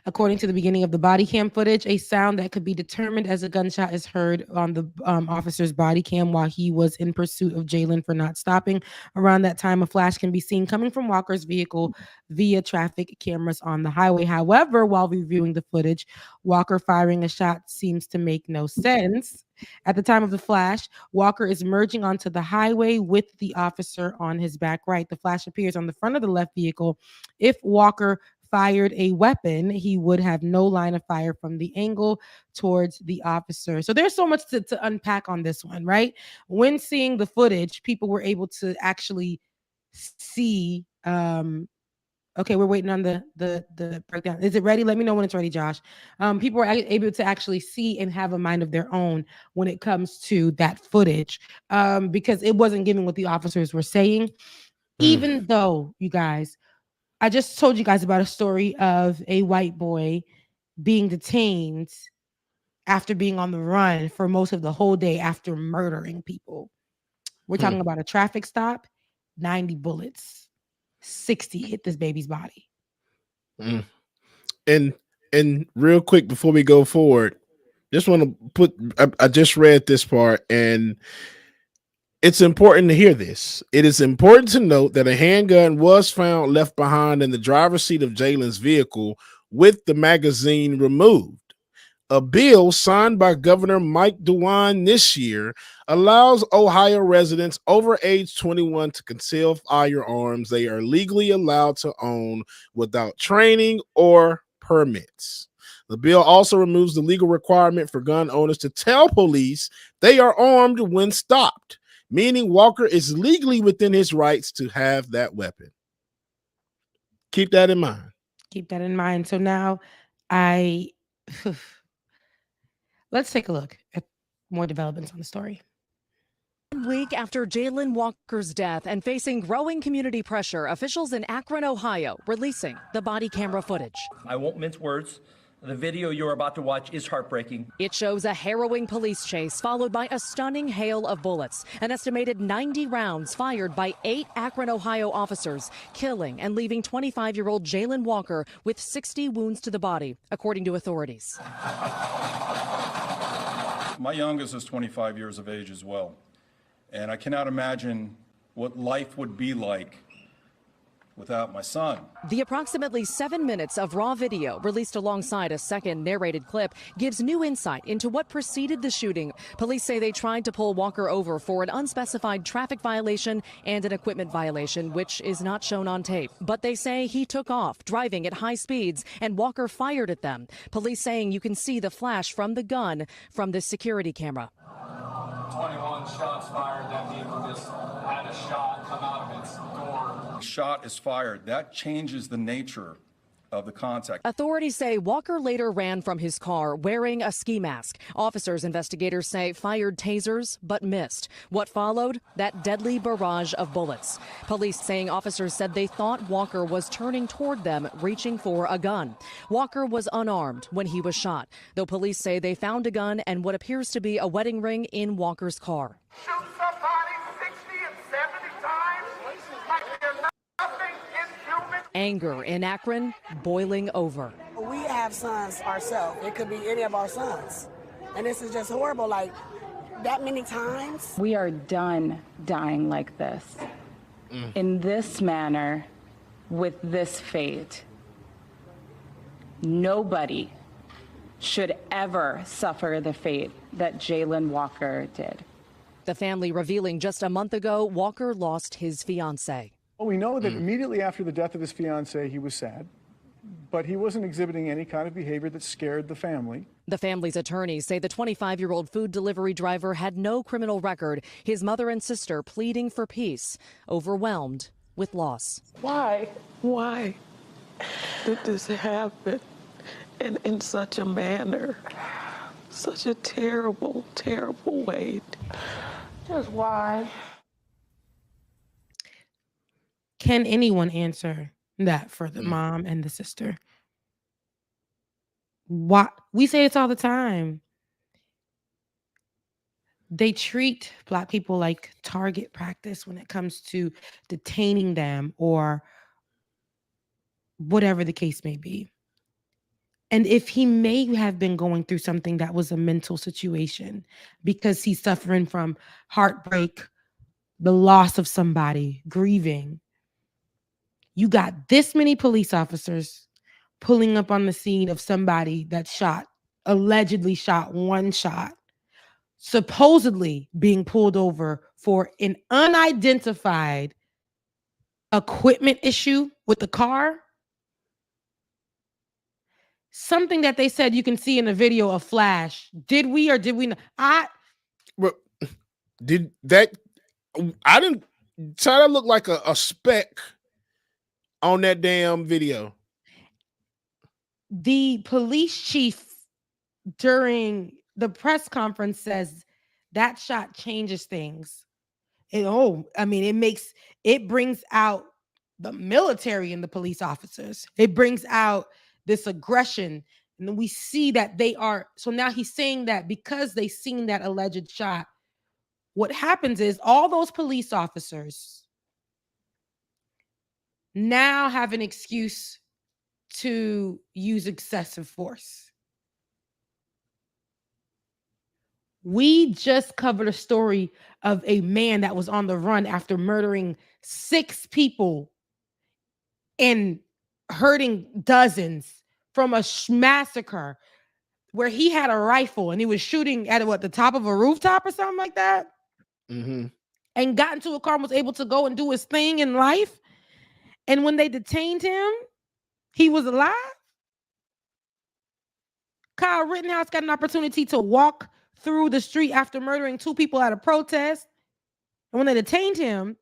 According to the beginning of the body cam footage, a sound that could be determined as a gunshot is heard on the officer's body cam while he was in pursuit of Jalen for not stopping. Around that time, a flash can be seen coming from Walker's vehicle via traffic cameras on the highway. However, while reviewing the footage, Walker firing a shot seems to make no sense. At the time of the flash, Walker is merging onto the highway with the officer on his back right. The flash appears on the front of the left vehicle. If Walker fired a weapon, he would have no line of fire from the angle towards the officer. So there's so much to unpack on this one, right? When seeing the footage, people were able to actually see. Okay, we're waiting on the breakdown. Is it ready? Let me know when it's ready, Josh. People were able to actually see and have a mind of their own when it comes to that footage, because it wasn't giving what the officers were saying. Even though, you guys, I just told you guys about a story of a white boy being detained after being on the run for most of the whole day after murdering people. We're talking about a traffic stop, 90 bullets, 60 hit this baby's body. And real quick before we go forward, just want to put, I just read this part, and it's important to hear this. It is important to note that a handgun was found left behind in the driver's seat of Jalen's vehicle with the magazine removed. A bill signed by Governor Mike DeWine this year allows Ohio residents over age 21 to conceal firearms they are legally allowed to own without training or permits. The bill also removes the legal requirement for gun owners to tell police they are armed when stopped, meaning Walker is legally within his rights to have that weapon. Keep that in mind. Keep that in mind. So now let's take a look at more developments on the story. 1 week after Jalen Walker's death and facing growing community pressure, officials in Akron, Ohio, releasing the body camera footage. I won't mince words. The video you're about to watch is heartbreaking. It shows a harrowing police chase followed by a stunning hail of bullets. An estimated 90 rounds fired by 8 Akron, Ohio officers, killing and leaving 25-year-old Jalen Walker with 60 wounds to the body, according to authorities. My youngest is 25 years of age as well. And I cannot imagine what life would be like without my son. The approximately 7 minutes of raw video released alongside a second narrated clip gives new insight into what preceded the shooting. Police say they tried to pull Walker over for an unspecified traffic violation and an equipment violation, which is not shown on tape. But they say he took off, driving at high speeds, and Walker fired at them. Police saying you can see the flash from the gun from this security camera. 21 shots fired. That vehicle just had a shot come out of its door. Shot is fired. That changes the nature of the contact. Authorities say Walker later ran from his car wearing a ski mask. Officers, investigators say, fired tasers but missed. What followed? That deadly barrage of bullets. Police saying officers said they thought Walker was turning toward them, reaching for a gun. Walker was unarmed when he was shot, though police say they found a gun and what appears to be a wedding ring in Walker's car. Shoot somebody 60 and 70 times like they're nothing inhuman. Anger in Akron boiling over. We have sons ourselves. It could be any of our sons. And this is just horrible, like that many times. We are done dying like this, in this manner, with this fate. Nobody should ever suffer the fate that Jaylen Walker did. The family revealing just a month ago, Walker lost his fiancée. Well, we know that immediately after the death of his fiancée, he was sad, but he wasn't exhibiting any kind of behavior that scared the family. The family's attorneys say the 25-year-old food delivery driver had no criminal record. His mother and sister pleading for peace, overwhelmed with loss. Why did this happen and in such a manner? Such a terrible, terrible way. Just why? Can anyone answer that for the mom and the sister? Why? We say it's all the time. They treat Black people like target practice when it comes to detaining them or whatever the case may be. And if he may have been going through something that was a mental situation because he's suffering from heartbreak, the loss of somebody, grieving, you got this many police officers pulling up on the scene of somebody that allegedly shot one shot, supposedly being pulled over for an unidentified equipment issue with the car. Something that they said you can see in a video of flash. Did we or did we not? I didn't try to look like a speck on that damn video. The police chief during the press conference says that shot changes things. It brings out the military and the police officers. It brings out this aggression. And then we see that they are. So now he's saying that because they seen that alleged shot, what happens is all those police officers now have an excuse to use excessive force. We just covered a story of a man that was on the run after murdering 6 people and hurting dozens from a massacre where he had a rifle and he was shooting at the top of a rooftop or something like that. And got into a car and was able to go and do his thing in life. And when they detained him, he was alive. Kyle Rittenhouse got an opportunity to walk through the street after murdering 2 people at a protest. And when they detained him,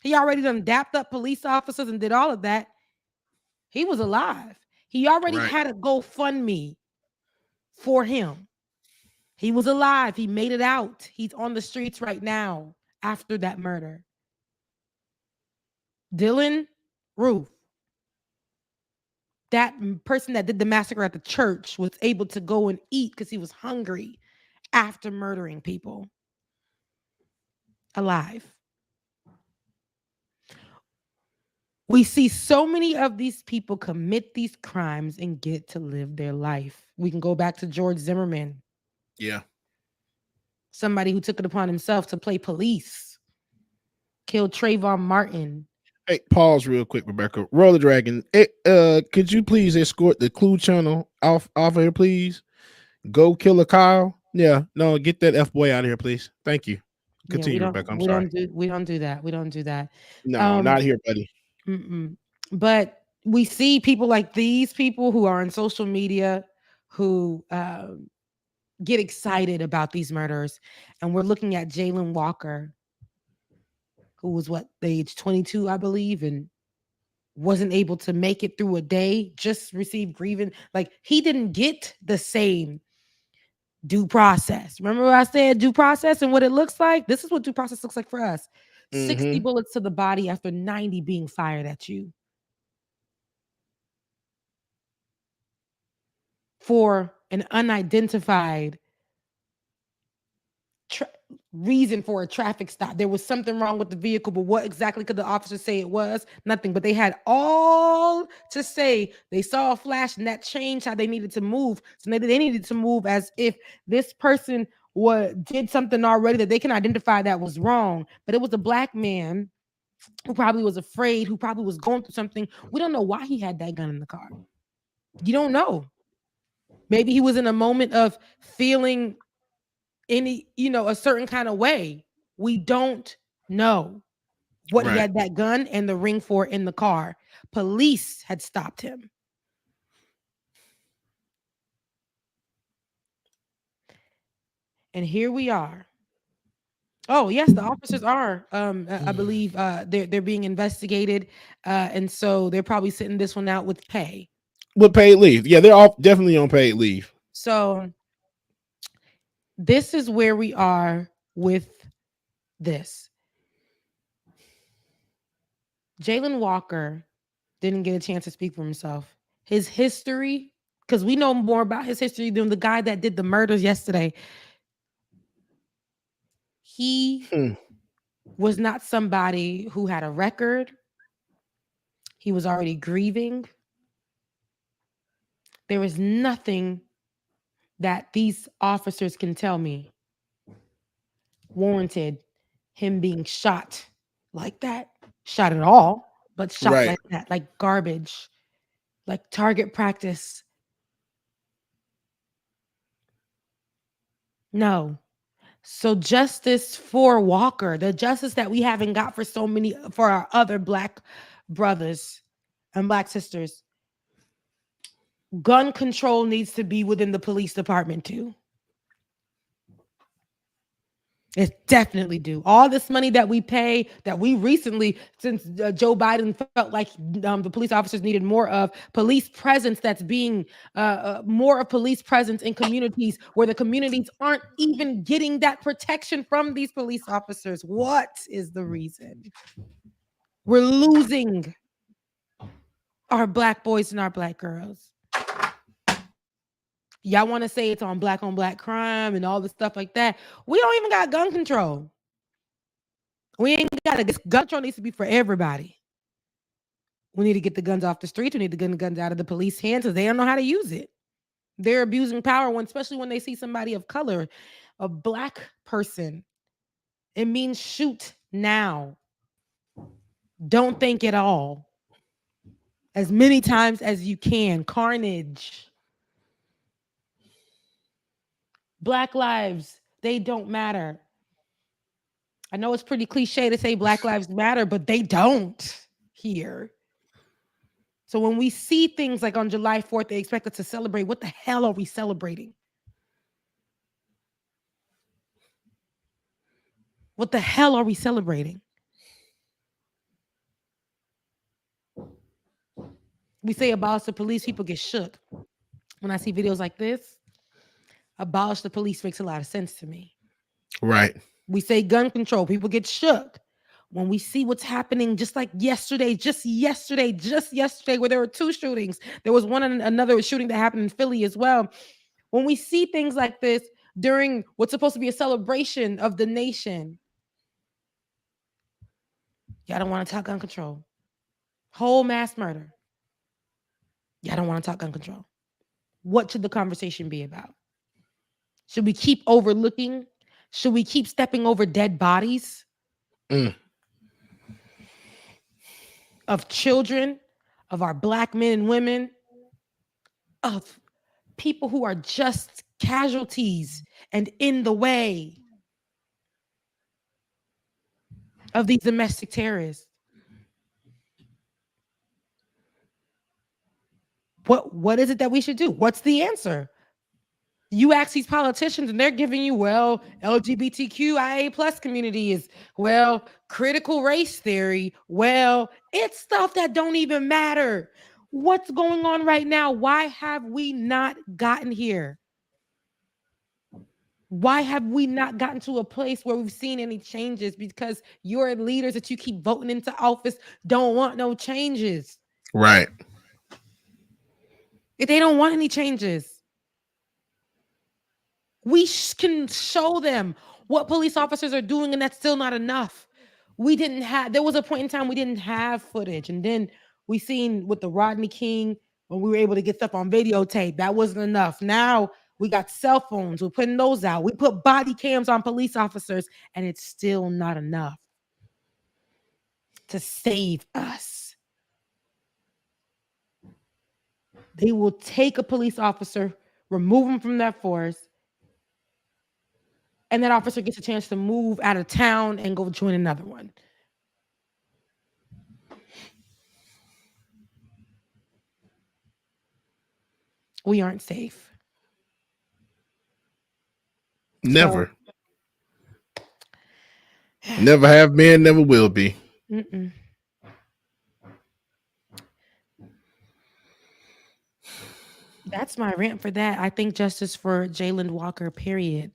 he already done dapped up police officers and did all of that. He was alive. He already had a GoFundMe for him. He was alive. He made it out. He's on the streets right now after that murder. Dylan Roof, that person that did the massacre at the church, was able to go and eat because he was hungry after murdering people. Alive. We see so many of these people commit these crimes and get to live their life. We can go back to George Zimmerman. Yeah. Somebody who took it upon himself to play police. Killed Trayvon Martin. Hey, pause real quick, Rebecca. Roller Dragon. Could you please escort the Clue channel off of here, please? Go kill a Kyle. Yeah, no, get that F boy out of here, please. Thank you. Yeah, Continue, Rebecca. I'm we sorry. don't do that. We don't do that. No, not here, buddy. But we see people like these people who are on social media who get excited about these murders, and we're looking at Jalen Walker, who was age 22, I believe, and wasn't able to make it through a day, just received grievance. Like, he didn't get the same due process. Remember what I said, due process and what it looks like? This is what due process looks like for us. 60 bullets to the body after 90 being fired at you for an unidentified reason for a traffic stop. There was something wrong with the vehicle, but what exactly could the officer say it was? Nothing. But they had all to say. They saw a flash and that changed how they needed to move. So they needed to move as if this person did something already that they can identify that was wrong. But it was a black man who probably was afraid, who probably was going through something. We don't know why he had that gun in the car. You don't know. Maybe he was in a moment of feeling a certain kind of way. We don't know what he had that gun and the ring for in the car. Police had stopped him. And here we are. Oh, yes, the officers are. I believe they're being investigated. And so they're probably sitting this one out with pay. With paid leave. Yeah, they're all definitely on paid leave. So this is where we are with this. Jalen Walker didn't get a chance to speak for himself. His history, because we know more about his history than the guy that did the murders yesterday. He was not somebody who had a record. He was already grieving. There is nothing that these officers can tell me warranted him being shot like that. Shot at all, but shot like that, like garbage, like target practice. No. So justice for Walker, the justice that we haven't got for our other black brothers and black sisters. Gun control needs to be within the police department too. It definitely do. All this money that we pay, that we recently, since Joe Biden felt like the police officers needed more of police presence, that's being more of police presence in communities where the communities aren't even getting that protection from these police officers. What is the reason? We're losing our black boys and our black girls. Y'all want to say it's on black crime and all the stuff like that. We don't even got gun control. We ain't got it. Gun control needs to be for everybody. We need to get the guns off the streets. We need to get the guns out of the police hands because they don't know how to use it. They're abusing power, especially when they see somebody of color, a black person. It means shoot now. Don't think at all. As many times as you can. Carnage. Black lives, they don't matter. I know it's pretty cliche to say Black lives matter, but they don't here. So when we see things like on July 4th, they expect us to celebrate. What the hell are we celebrating? What the hell are we celebrating? We say abolish the police, people get shook. When I see videos like this, abolish the police makes a lot of sense to me. Right. We say gun control, people get shook. When we see what's happening, just like yesterday, just yesterday, where there were 2 shootings. There was another shooting that happened in Philly as well. When we see things like this during what's supposed to be a celebration of the nation, y'all don't want to talk gun control. Whole mass murder. Y'all don't want to talk gun control. What should the conversation be about? Should we keep overlooking? Should we keep stepping over dead bodies? of children, of our Black men and women, of people who are just casualties and in the way of these domestic terrorists. What is it that we should do? What's the answer? You ask these politicians and they're giving you, well, LGBTQIA plus community is, well, critical race theory. Well, it's stuff that don't even matter. What's going on right now? Why have we not gotten here? Why have we not gotten to a place where we've seen any changes? Because your leaders that you keep voting into office don't want no changes. Right. If they don't want any changes. We can show them what police officers are doing, and that's still not enough. There was a point in time we didn't have footage, and then we seen with the Rodney King when we were able to get stuff on videotape. That wasn't enough. Now we got cell phones. We're putting those out. We put body cams on police officers, and it's still not enough to save us. They will take a police officer, remove him from that force, and that officer gets a chance to move out of town and go join another one. We aren't safe. Never. Never have been, never will be. Mm-mm. That's my rant for that. I think justice for Jayland Walker, period.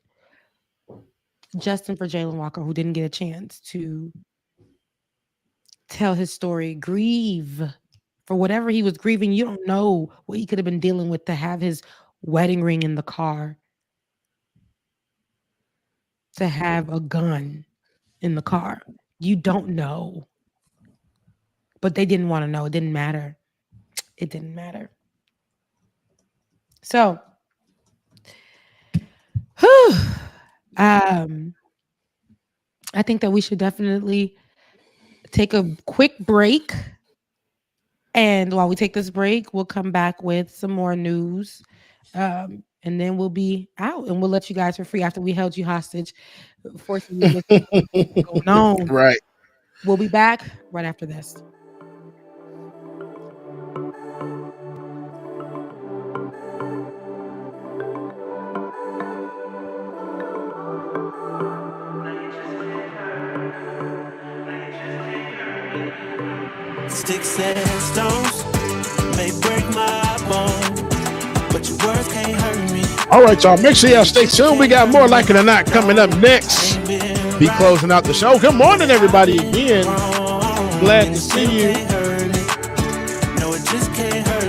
Justice for Jayland Walker, who didn't get a chance to tell his story, grieve for whatever he was grieving. You don't know what he could have been dealing with to have his wedding ring in the car, to have a gun in the car. You don't know. But they didn't want to know. It didn't matter. It didn't matter. So, I think that we should definitely take a quick break. And while we take this break, we'll come back with some more news. And then we'll be out and we'll let you guys for free after we held you hostage. Forcing you to going on. Right. We'll be back right after this. Sticks and stones may break my bone, but your words can't hurt me. All right, y'all. Make sure y'all stay tuned. We got more Like It or Not coming up next. Be closing out the show. Good morning, everybody. Again, glad to see you.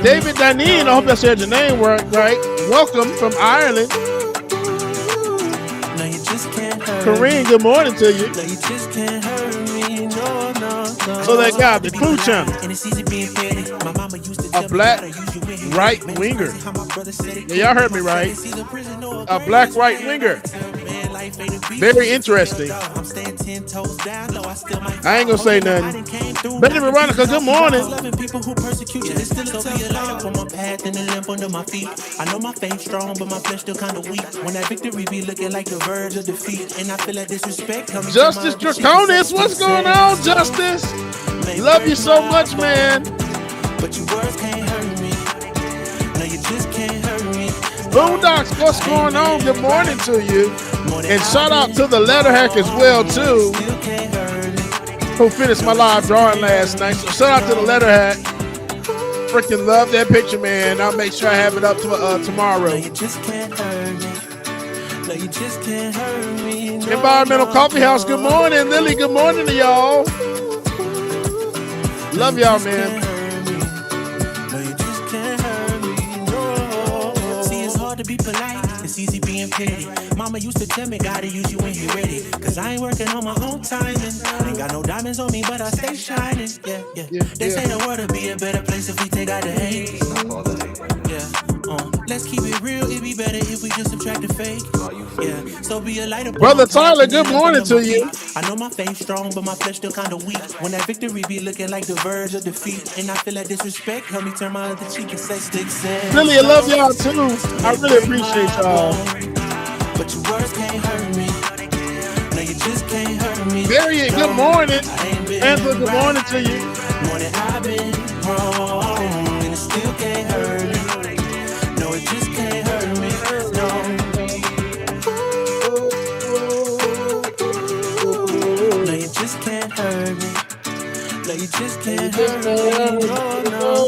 David Dineen, I hope I said your name right. Welcome from Ireland. Kareem, good morning to you. So that guy, the Clue Channel, a black right winger. Yeah, y'all heard me right. A black right winger. Very interesting. I ain't gonna say nothing. Betty Veronica, good morning. I know my faith strong, but my flesh still kind of weak. When that victory be looking like the verge of defeat, and I feel like disrespect coming. Justice Draconis, what's going on, Justice? Love you so much, man. But your words can't hurt me. No, you just can't hurt me. Boondocks, what's going on? Good morning to you. And shout out to the letter hack as well, too, who finished my live drawing last night. So shout out to the letter hack. Freaking love that picture, man. I'll make sure I have it up tomorrow. No, you just can't hurt me. No, you just can't hurt me. No, Environmental Coffee House, good morning. Lily, good morning to y'all. Love y'all, man. No, you just can't hurt me. No. See, it's hard to be polite. It's easy being petty. Mama used to tell me, gotta use you when you're ready. Cause I ain't working on my own timing. Ain't got no diamonds on me, but I stay shining. Yeah. They say the world would be a better place if we take out the hate. Yeah. Let's keep it real, it'd be better if we just subtract the fake. Yeah, so be a light up. Brother Tyler, good morning to you. I know my faith strong, but my flesh still kinda weak. When that victory be looking like the verge of defeat, and I feel like disrespect, help me turn my other cheek and say sticks in. Really, I love y'all too. I really appreciate y'all. But your words can't hurt me. No, you just can't hurt me. Period. Good morning. Angela, good morning to you. More than I've been wrong, and it still can't hurt me. No, it just can't hurt me. No. No, you just can't hurt me. No, you just can't hurt me. No.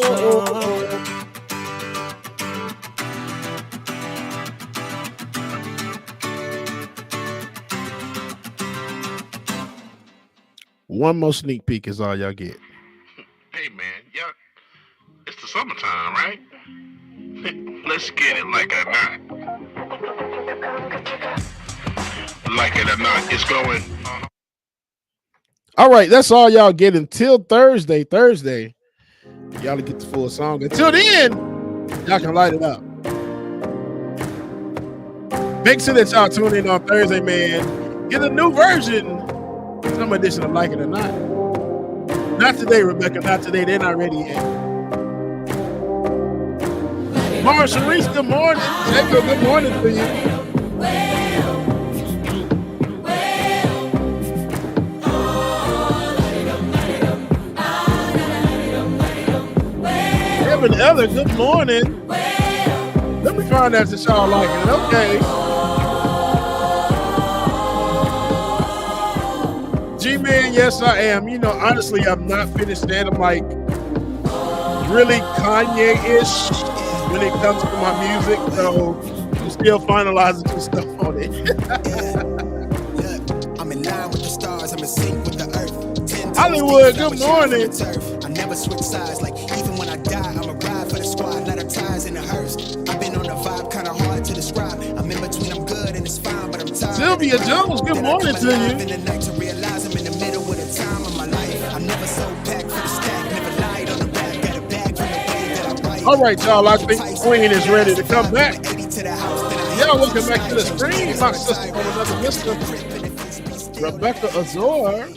One more sneak peek is all y'all get. Hey man, yeah, it's the summertime, right? Let's get it like or not. Like it or not, it's going. All right, that's all y'all get until Thursday. Y'all get the full song. Until then, y'all can light it up. Make sure that y'all tune in on Thursday, man. Get a new version. Some edition of Like It or Not. Not today, Rebecca. Not today. They're not ready yet. Marsha Reese, good morning. Jacob, good morning to you. Evan Eller, good morning. Let me find out that y'all like it. Okay. G-Man, yes, I am. You know, honestly, I'm not finished that. I'm like really Kanye-ish when it comes to my music. So I'm still finalizing some stuff on it. I'm in line with the stars. I'm in sync with the earth. Hollywood, good morning. I never switch sides. Like even when I die, I'm a ride for the squad. Let her ties in the hearse. I've been on the vibe, kind of hard to describe. I'm in between, I'm good and it's fine, but I'm tired. Sylvia Jones, good morning to you. In the night to realize I'm in the middle of the time of my life. I'm never so packed for the stack, never lied on the rap. Got a bag from the way that I write. All right, y'all. I think Queen is ready to come back. Y'all welcome back to the stream. My sister on another listener, Rebecca Azor.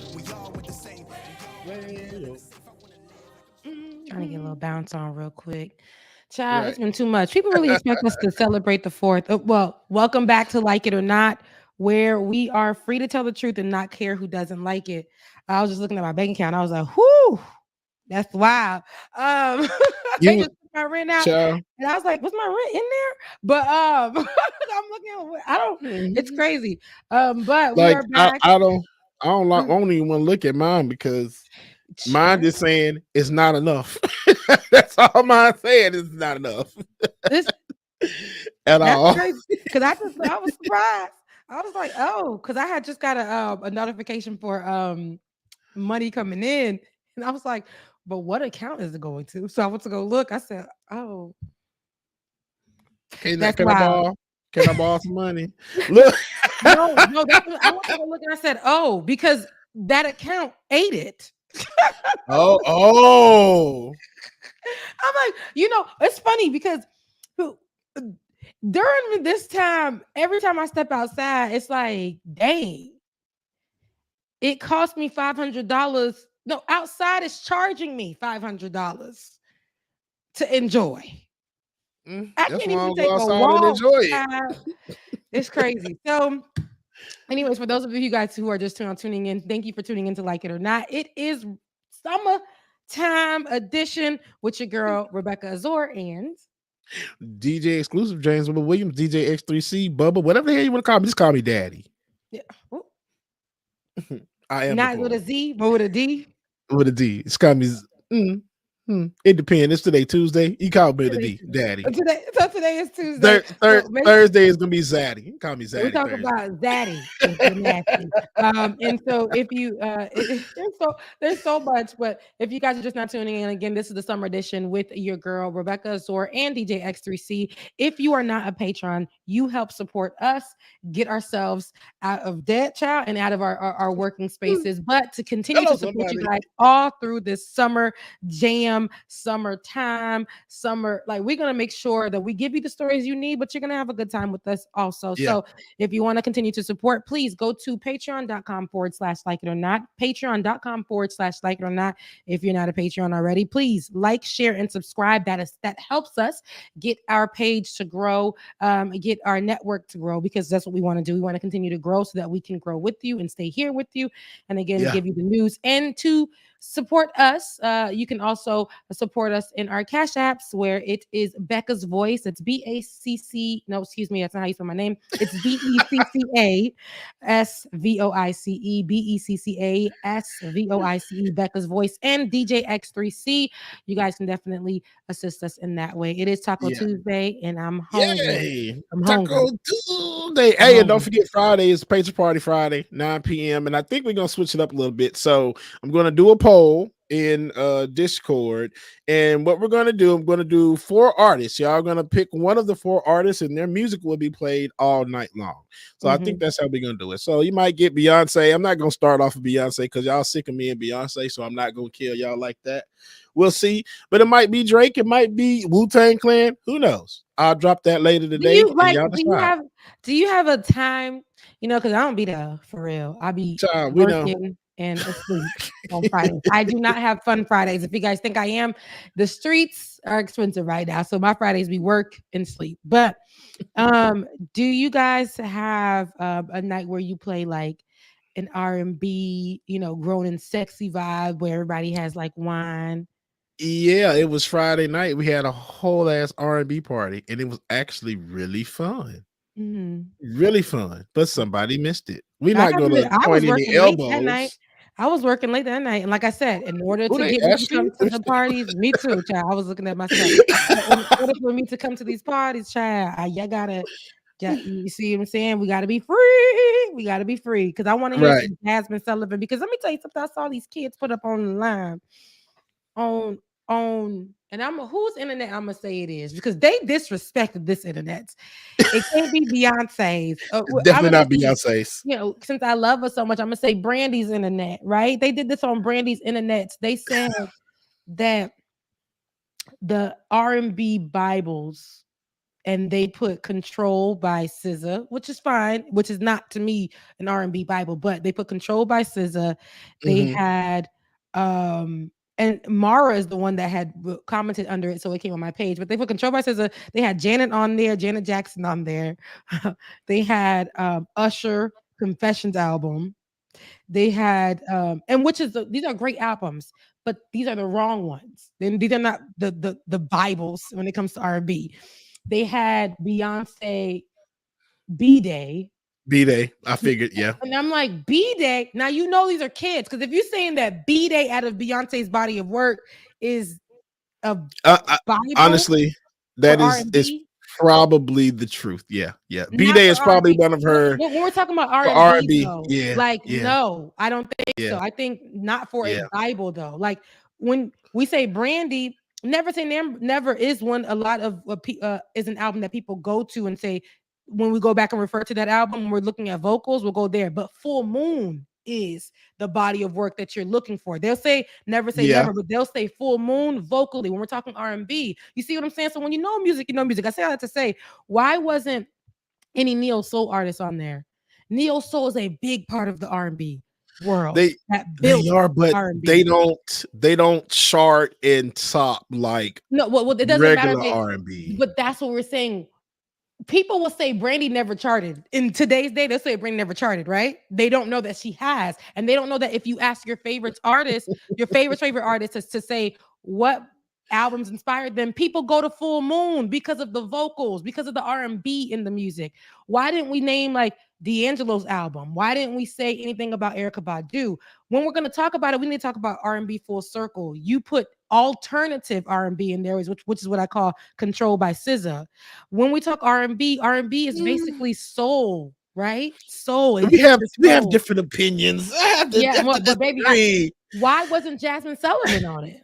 Trying to get a little bounce on real quick. Child, It's been too much. People really expect us to celebrate the 4th. Well, welcome back to Like It or Not, where we are free to tell the truth and not care who doesn't like it. I was just looking at my bank account. I was like, whoo, that's wild. They just took my rent out. And I was like, was my rent in there? But I'm looking at it's crazy. But like, we are back. I don't even want to look at mine because mine is saying it's not enough. That's all mine saying is not enough. At all. Because I was surprised. I was like, oh, because I had just got a notification for money coming in. And I was like, but what account is it going to? So I went to go look. I said, oh. Can I borrow some money? Look. No, I went to go look and I said, oh, because that account ate it. Oh. I'm like, it's funny because during this time, every time I step outside, it's like, dang, it cost me $500. No, outside is charging me $500 to enjoy. I can't even take a walk. Enjoy it. It's crazy. So, anyways, for those of you guys who are just tuning in, thank you for tuning in to Like It or Not. It is summertime edition with your girl Rebecca Azor and DJ exclusive James Williams, DJ X3C, Bubba, whatever the hell you want to call me. Just call me Daddy. Yeah. I am not with a Z, but with a D. With a D. It's call me. It depends. It's today, Tuesday. You call me the D, Daddy. So today is Tuesday. Thursday is gonna be Zaddy. You call me Zaddy. We talk about Zaddy. And so if you there's so much, but if you guys are just not tuning in, again, this is the summer edition with your girl Rebecca Azor and DJ X3C. If you are not a patron, you help support us get ourselves out of debt, child, and out of our working spaces. But to continue to support you guys all through this summer jam summertime, summer. Like, we're gonna make sure that we give you the stories you need, but you're gonna have a good time with us also. Yeah. So if you want to continue to support, please go to patreon.com/like it or not. Patreon.com/like it or not. If you're not a Patreon already, please like, share, and subscribe. That helps us get our page to grow, get our network to grow, because that's what we want to do. We want to continue to grow so that we can grow with you and stay here with you, and again, Yeah. give you the news. And to support us, you can also support us in our cash apps, where it is Becca's Voice. It's BACC. No, excuse me, that's not how you spell my name. It's BECCASVOICE, Becca's Voice, and DJ X3C. You guys can definitely assist us in that way. It is Taco Yeah. Tuesday, and I'm hungry. Yay! I'm Taco hungry. Tuesday. I'm Hey, and don't hungry. forget Friday is Pizza Party Friday, 9 p.m. And I think we're gonna switch it up a little bit. So I'm gonna do a poll in Discord. And what we're gonna do, I'm gonna do 4 artists. Y'all are gonna pick one of the 4 artists, and their music will be played all night long. So I think that's how we're gonna do it. So you might get Beyonce. I'm not gonna start off with Beyonce because y'all sick of me and Beyonce, so I'm not gonna kill y'all like that. We'll see, but it might be Drake, it might be Wu-Tang Clan. Who knows? I'll drop that later Do today, you and like? y'all decide. Do you have a time? You know, because I don't be there for real. I be Child, we know. working and asleep on Fridays. I do not have fun Fridays. If you guys think I am, the streets are expensive right now, so my Fridays be work and sleep. But do you guys have a night where you play like an R&B, grown and sexy vibe where everybody has like wine? Yeah, it was Friday night. We had a whole ass R&B party, and it was actually really fun. Mhm. Really fun, but somebody missed it. We're I not have to gonna admit, I was point any working late that night. elbows. I was working late that night, and like I said, in order Who to they get me to asked come you? to the parties, me too, child. I was looking at myself. But in order for me to come to these parties, child, you gotta, you see what I'm saying? We gotta be free. We gotta be free because I want to hear Right. some Jasmine Sullivan. Because let me tell you something, I saw these kids put up on the line on and whose internet I'm gonna say it is, because they disrespected this internet. It can't be Beyonce's. It's I'm definitely gonna not just say, Beyonce's. since I love her so much, I'm gonna say Brandy's internet, right? They did this on Brandy's internet. They said that the R&B Bibles, and they put Control by SZA, which is fine, which is not to me an R&B Bible, but they put Control by SZA. They Mhm. had and Mara is the one that had commented under it, so it came on my page. But they put Control by SZA. They had Janet on there, Janet Jackson on there. They had Usher Confessions album. They had and which is these are great albums, but these are the wrong ones. Then these are not the Bibles when it comes to R&B. They had Beyonce B-Day. B-Day. I figured, yeah. And I'm like, B-Day. Now you know these are kids, because if you're saying that B-Day out of Beyonce's body of work is a Bible Honestly, for that is R&B, probably the truth. Yeah, yeah. not B-Day for is probably R&B. one of her When we're talking about for R&B R&B. though, Yeah, like yeah, no, I don't think yeah, so. I think not for yeah. a Bible though. Like when we say Brandy, Never Say Never is one. A lot of is an album that people go to and say, when we go back and refer to that album, when we're looking at vocals, we'll go there. But Full Moon is the body of work that you're looking for. They'll say Never Say Yeah. Never, but they'll say Full Moon vocally when we're talking R&B. You see what I'm saying? So when you know music, you know music. I say all that to say, why wasn't any neo soul artists on there? Neo soul is a big part of the R&B world that built They are, but R&B. they don't chart and top like No, well, it doesn't matter. regular R&B. But that's what we're saying. People will say Brandy never charted. In today's day, they'll say Brandy never charted, right? They don't know that she has. And they don't know that if you ask your favorite artist, your favorite artist to say what albums inspired them, people go to Full Moon because of the vocals, because of the R&B in the music. Why didn't we name like D'Angelo's album? Why didn't we say anything about Erykah Badu? When we're going to talk about it, we need to talk about R&B full circle. You put alternative R&B in there, which is what I call Control by SZA. When we talk R&B is basically soul, right? Soul. It We hits have your soul. different opinions. I have to Yeah, well, but baby, disagree. why wasn't Jasmine Sullivan on it?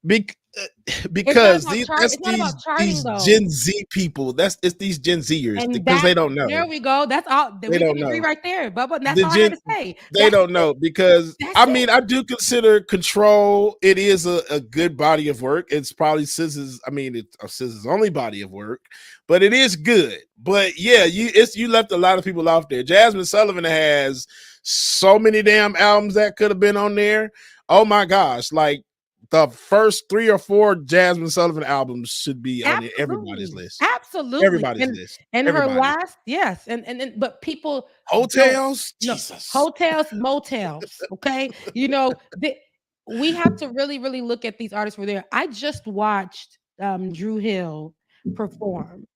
Because it's not about charting these though. Gen Z people. It's these Gen Zers And because they don't know. there we go. That's all. They We don't can agree know. right there, Bubba. And that's The all I got Gen to say. They don't know because That's I it. mean I do consider Control. It is a good body of work. It's probably SZA's. I mean it's SZA's only body of work, but it is good. But yeah, you left a lot of people off there. Jasmine Sullivan has so many damn albums that could have been on there. Oh my gosh, like the first 3 or 4 Jasmine Sullivan albums should be on everybody's list. Absolutely. Everybody's list. And her Everybody. last, yes. And but people Hotels, no, Jesus. hotels, motels. Okay. We have to really, really look at these artists for there. I just watched Drew Hill perform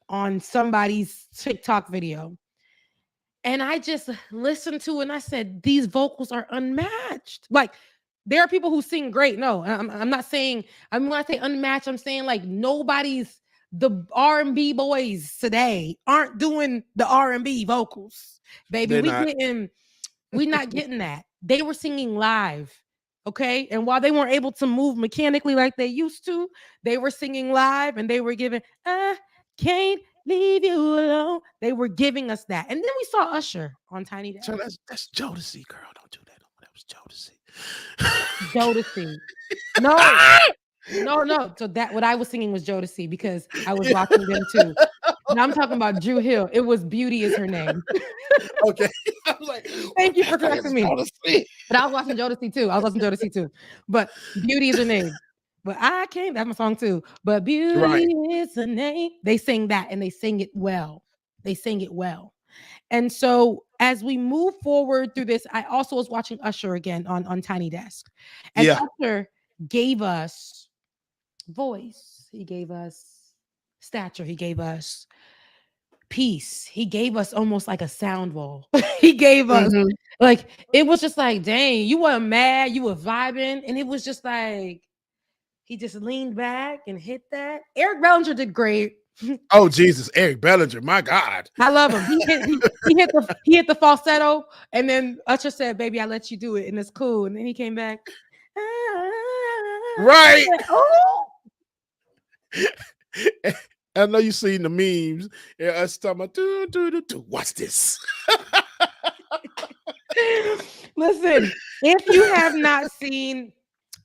on somebody's TikTok video. And I just listened to it and I said, these vocals are unmatched. Like, there are people who sing great. No, I'm not saying, when I say unmatched, I'm saying like the R&B boys today aren't doing the R&B vocals, baby. We not getting that. They were singing live. Okay. And while they weren't able to move mechanically like they used to, they were singing live and they were giving, I can't leave you alone. They were giving us that. And then we saw Usher on Tiny Desk. So that's Jodeci, girl. Don't do that. That was Jodeci. Jodeci. No. So that what I was singing was Jodeci because I was watching them too. Now I'm talking about Drew Hill. It was Beauty is her name. Okay. I was like, thank you for correcting me. But I was watching Jodeci too. But Beauty is her name. But I can't. That's my song too. But Beauty is her name. They sing that and they sing it well. And so as we move forward through this, I also was watching Usher again on Tiny Desk. And Usher gave us voice. He gave us stature. He gave us peace. He gave us almost like a sound wall. He gave us like, it was just like, dang, you weren't mad. You were vibing. And it was just like, he just leaned back and hit that. Eric Bellinger did great. Oh Jesus, Eric Bellinger, my God, I love him. He hit the falsetto, and then Usher said, "Baby, I let you do it," and it's cool. And then he came back, right? Oh, I know you seen the memes. Yeah, us talking about do. What's this? Listen, if you have not seen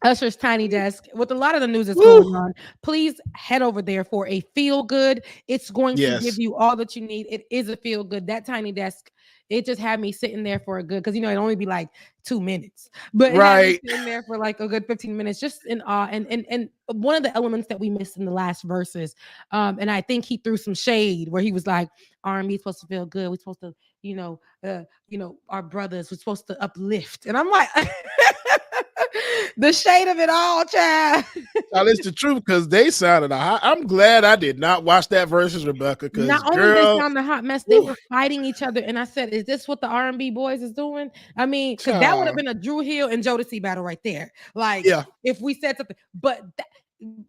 Usher's Tiny Desk, with a lot of the news that's going on, please head over there for a feel good. It's going to give you all that you need. It is a feel good. That Tiny Desk, it just had me sitting there for a good, because it'd only be like 2 minutes, but it had me sitting there for like a good 15 minutes, just in awe. And one of the elements that we missed in the last verses, and I think he threw some shade where he was like, R&B is supposed to feel good. We're supposed to, our brothers, we're supposed to uplift. And I'm like, the shade of it all, child. Well, it's the truth because they sounded I'm glad I did not watch that versus Rebecca. Because not only they sound a hot mess, they were fighting each other. And I said, is this what the R&B boys is doing? I mean, because that would have been a Drew Hill and Jodeci battle right there. Like, if we said something, but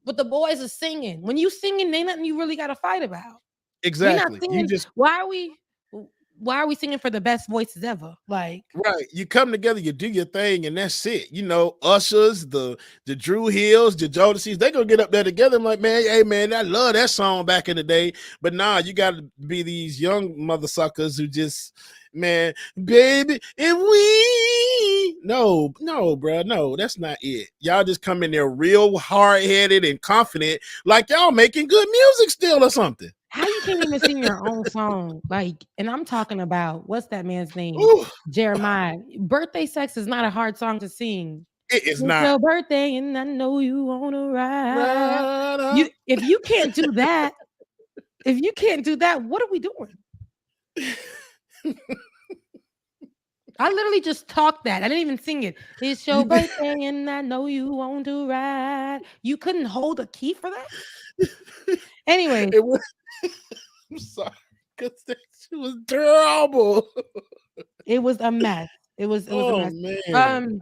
the boys are singing. When you singing, ain't nothing you really got to fight about. Exactly. Singing, why are we singing for the best voices ever? Like, right, you come together, you do your thing, and that's it. Ushers, the Drew Hills, the Jodeci's, they gonna get up there together. I'm like, man, hey man, I love that song back in the day. But nah, you gotta be these young mother suckers who just, man, baby, and no, bro, no, that's not it. Y'all just come in there real hard-headed and confident, like y'all making good music still or something. How you can't even sing your own song? Like, and I'm talking about, what's that man's name? Jeremiah. Birthday Sex is not a hard song to sing. It is it's not. Your birthday, and I know you wanna ride. If you can't do that, what are we doing? I literally just talked that. I didn't even sing it. It's your birthday, and I know you want to ride. You couldn't hold a key for that? Anyway. I'm sorry, because that was terrible. It was a mess. It was a mess. Man.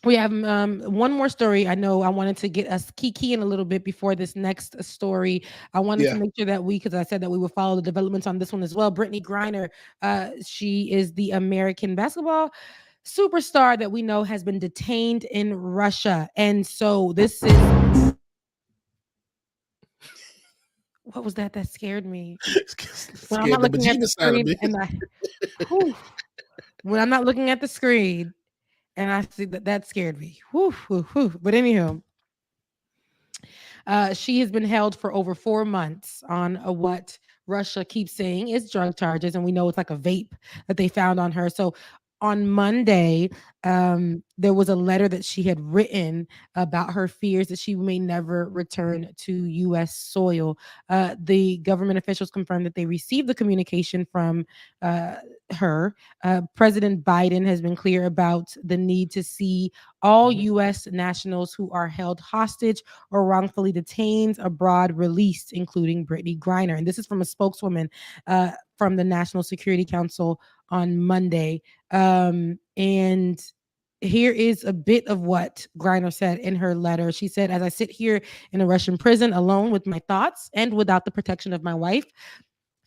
We have one more story. I know I wanted to get us kiki in a little bit before this next story. I wanted to make sure that because I said that we would follow the developments on this one as well. Brittany Griner, she is the American basketball superstar that we know has been detained in Russia. And so this is what was that scared me? When I'm not Scared the looking at the bejeebus out of screen me. and whew, when I'm not looking at the screen and I see that scared me. Whew, whew, whew. But anyhow, she has been held for over 4 months on what Russia keeps saying is drug charges, and we know it's like a vape that they found on her. So on Monday, there was a letter that she had written about her fears that she may never return to U.S. soil. The government officials confirmed that they received the communication from her. President Biden has been clear about the need to see all U.S. nationals who are held hostage or wrongfully detained abroad released, including Brittany Griner. And this is from a spokeswoman from the National Security Council on Monday. And here is a bit of what Griner said in her letter. She said, "As I sit here in a Russian prison alone with my thoughts and without the protection of my wife,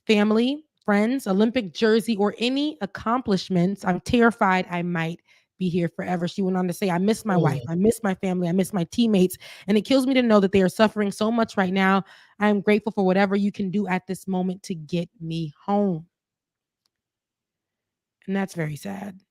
family, friends, Olympic jersey, or any accomplishments, I'm terrified I might be here forever." She went on to say, "I miss my wife. I miss my family. I miss my teammates. And it kills me to know that they are suffering so much right now. I am grateful for whatever you can do at this moment to get me home." And that's very sad.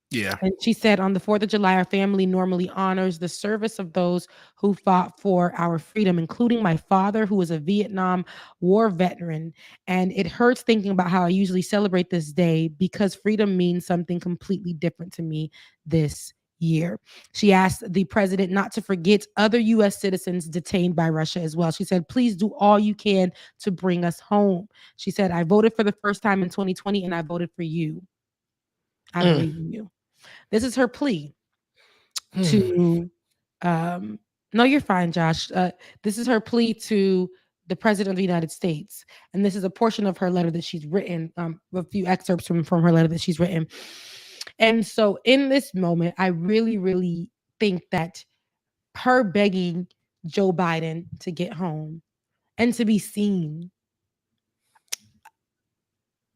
Yeah. And she said, "On the 4th of July, our family normally honors the service of those who fought for our freedom, including my father, who was a Vietnam War veteran. And it hurts thinking about how I usually celebrate this day because freedom means something completely different to me this year." She asked the president not to forget other U.S. citizens detained by Russia as well. She said, "Please do all you can to bring us home." She said, "I voted for the first time in 2020 and I voted for you. I believe in you." This is her plea to no, you're fine, Josh. This is her plea to the president of the United States. And this is a portion of her letter that she's written, a few excerpts from her letter that she's written. And so in this moment, I really, really think that her begging Joe Biden to get home and to be seen,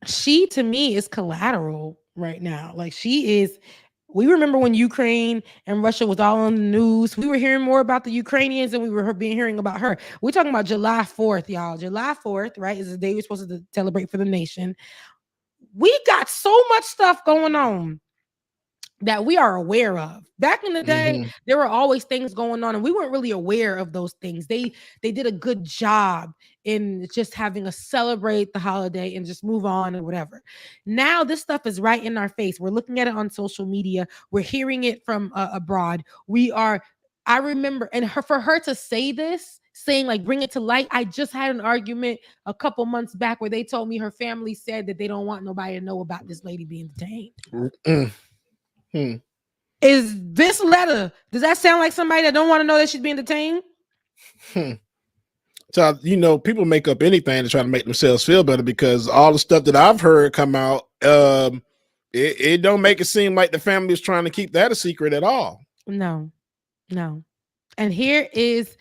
she to me is collateral right now. Like she is. We remember when Ukraine and Russia was all on the news. We were hearing more about the Ukrainians than we were hearing about her. We're talking about July 4th, y'all. July 4th, right, is the day we're supposed to celebrate for the nation. We got so much stuff going on that we are aware of. Back in the day, there were always things going on, and we weren't really aware of those things. They did a good job in just having us celebrate the holiday and just move on and whatever. Now this stuff is right in our face. We're looking at it on social media. We're hearing it from abroad. I remember, and for her to say this, saying like bring it to light. I just had an argument a couple months back where they told me her family said that they don't want nobody to know about this lady being detained. Is this letter, does that sound like somebody that don't want to know that she's being detained? So, people make up anything to try to make themselves feel better, because all the stuff that I've heard come out, it don't make it seem like the family is trying to keep that a secret at all. No. And here is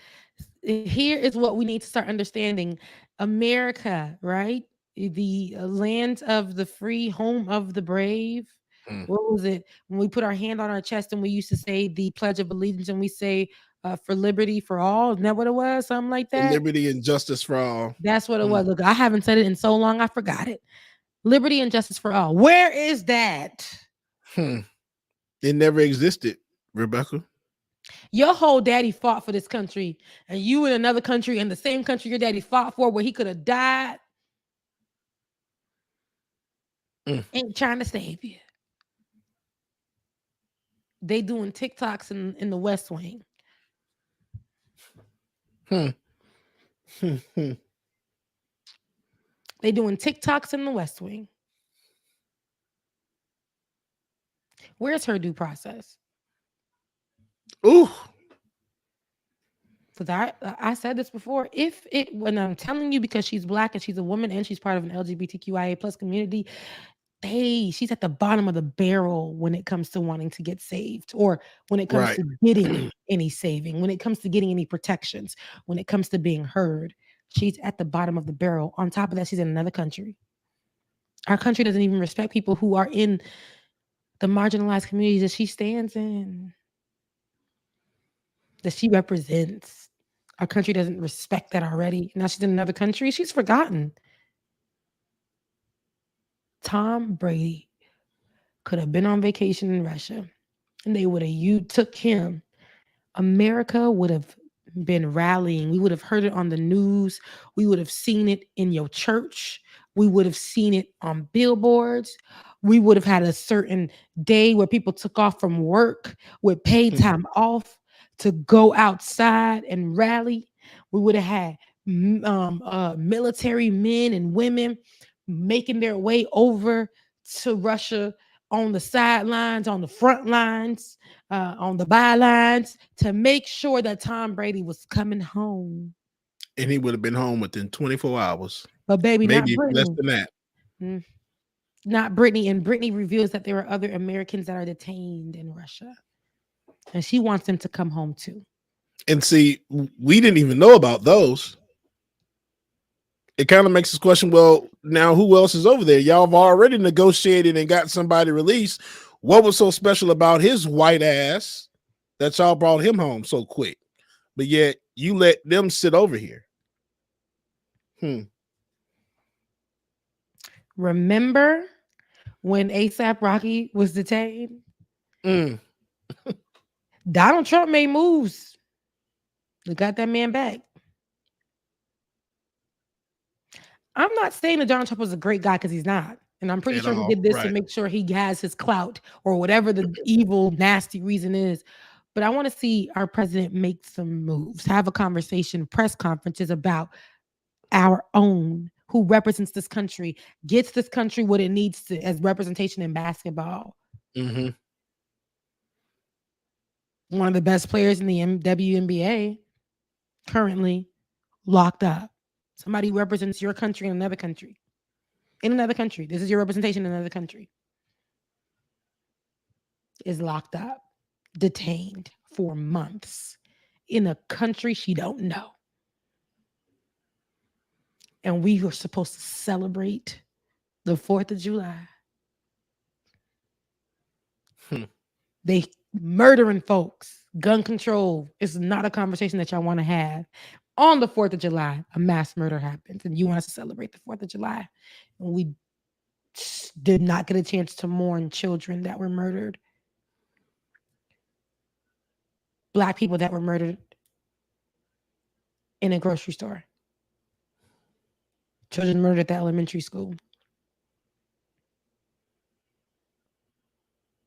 what we need to start understanding. America, right? The land of the free, home of the brave. What was it when we put our hand on our chest and we used to say the Pledge of Allegiance and we say for liberty for all? Isn't that what it was? Something like that. Liberty and justice for all. That's what it was. Look, I haven't said it in so long, I forgot it. Liberty and justice for all. Where is that? It never existed, Rebecca. Your whole daddy fought for this country, and you in another country, in the same country your daddy fought for, where he could have died, ain't trying to save you. They doing TikToks in the West Wing. They doing TikToks in the West Wing. Where's her due process? Ooh. Because I said this before. When I'm telling you, because she's Black and she's a woman and she's part of an LGBTQIA plus community, she's at the bottom of the barrel when it comes to wanting to get saved, or when it comes to getting any saving, when it comes to getting any protections, when it comes to being heard. She's at the bottom of the barrel. On top of that, she's in another country. Our country doesn't even respect people who are in the marginalized communities that she stands in, that she represents. Our country doesn't respect that already. Now she's in another country. She's forgotten. Tom Brady could have been on vacation in Russia, and they would have took him. America would have been rallying. We would have heard it on the news. We would have seen it in your church. We would have seen it on billboards. We would have had a certain day where people took off from work with paid time off to go outside and rally. We would have had military men and women making their way over to Russia on the sidelines, on the front lines, on the bylines to make sure that Tom Brady was coming home. And he would have been home within 24 hours. But baby, maybe not less Brittany. than that. Not Brittany. And Brittany reveals that there are other Americans that are detained in Russia. And she wants them to come home too. And see, we didn't even know about those. It kind of makes us question, well, now who else is over there? Y'all have already negotiated and got somebody released. What was so special about his white ass that y'all brought him home so quick? But yet you let them sit over here. Remember when ASAP Rocky was detained? Donald Trump made moves. They got that man back. I'm not saying that Donald Trump was a great guy because he's not. And I'm pretty sure he did this to make sure he has his clout or whatever the evil, nasty reason is. But I want to see our president make some moves, have a conversation, press conferences about our own, who represents this country, gets this country what it needs to as representation in basketball. One of the best players in the WNBA currently locked up. Somebody who represents your country in another country. In another country. This is your representation in another country. Is locked up, detained for months in a country she don't know. And we were supposed to celebrate the 4th of July. They murdering folks. Gun control is not a conversation that y'all want to have. On the 4th of July, a mass murder happens, and you want us to celebrate the 4th of July. And we did not get a chance to mourn children that were murdered. Black people that were murdered in a grocery store. Children murdered at the elementary school.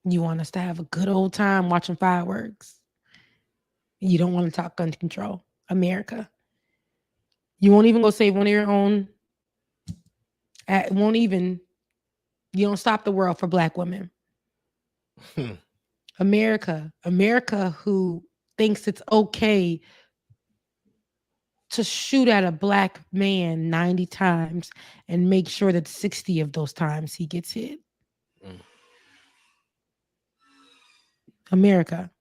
You want us to have a good old time watching fireworks. You don't want to talk gun control. America. You won't even go save one of your own. You don't stop the world for Black women. America who thinks it's okay to shoot at a Black man 90 times and make sure that 60 of those times he gets hit. America.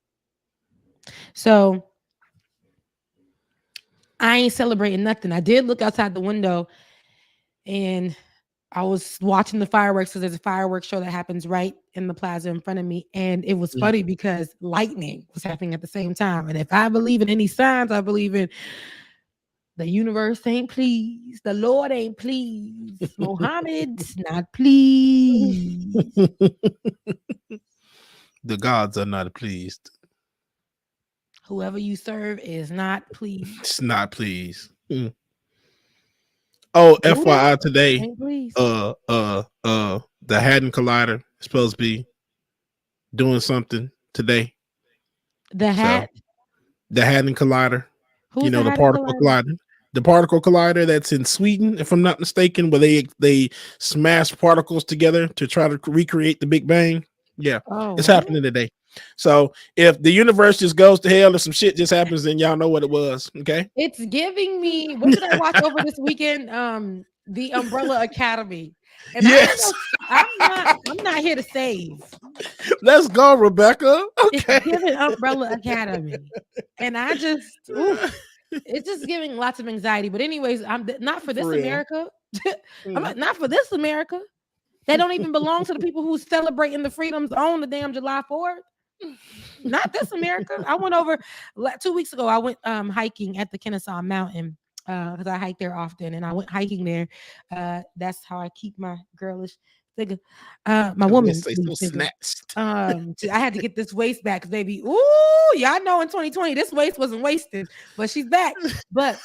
So I ain't celebrating nothing. I did look outside the window and I was watching the fireworks because there's a fireworks show that happens right in the plaza in front of me. And it was funny because lightning was happening at the same time. And if I believe in any signs, I believe in the universe ain't pleased. The Lord ain't pleased. Mohammed's not pleased. The gods are not pleased. Whoever you serve is not pleased. It's not pleased. Oh, FYI today, the Hadron Collider is supposed to be doing something today. The Hadron Collider. Who's the particle collider. The particle collider that's in Sweden, if I'm not mistaken, where they smash particles together to try to recreate the Big Bang. Yeah, it's happening today. So if the universe just goes to hell or some shit just happens, then y'all know what it was. Okay. It's giving me, what did I watch over this weekend? The Umbrella Academy. And yes. I'm not here to save. Let's go, Rebecca. Okay. It's giving Umbrella Academy. And I just, it's just giving lots of anxiety. But anyways, I'm not for this America. I'm not for this America. That don't even belong to the people who's celebrating the freedoms on the damn July 4th. Not this America. I went over 2 weeks ago. I went hiking at the Kennesaw Mountain because I hike there often, and I went hiking there. That's how I keep my girlish figure. My woman say so figure. snatched. I had to get this waist back, baby. Ooh, y'all know in 2020 this waist wasn't wasted, but she's back. But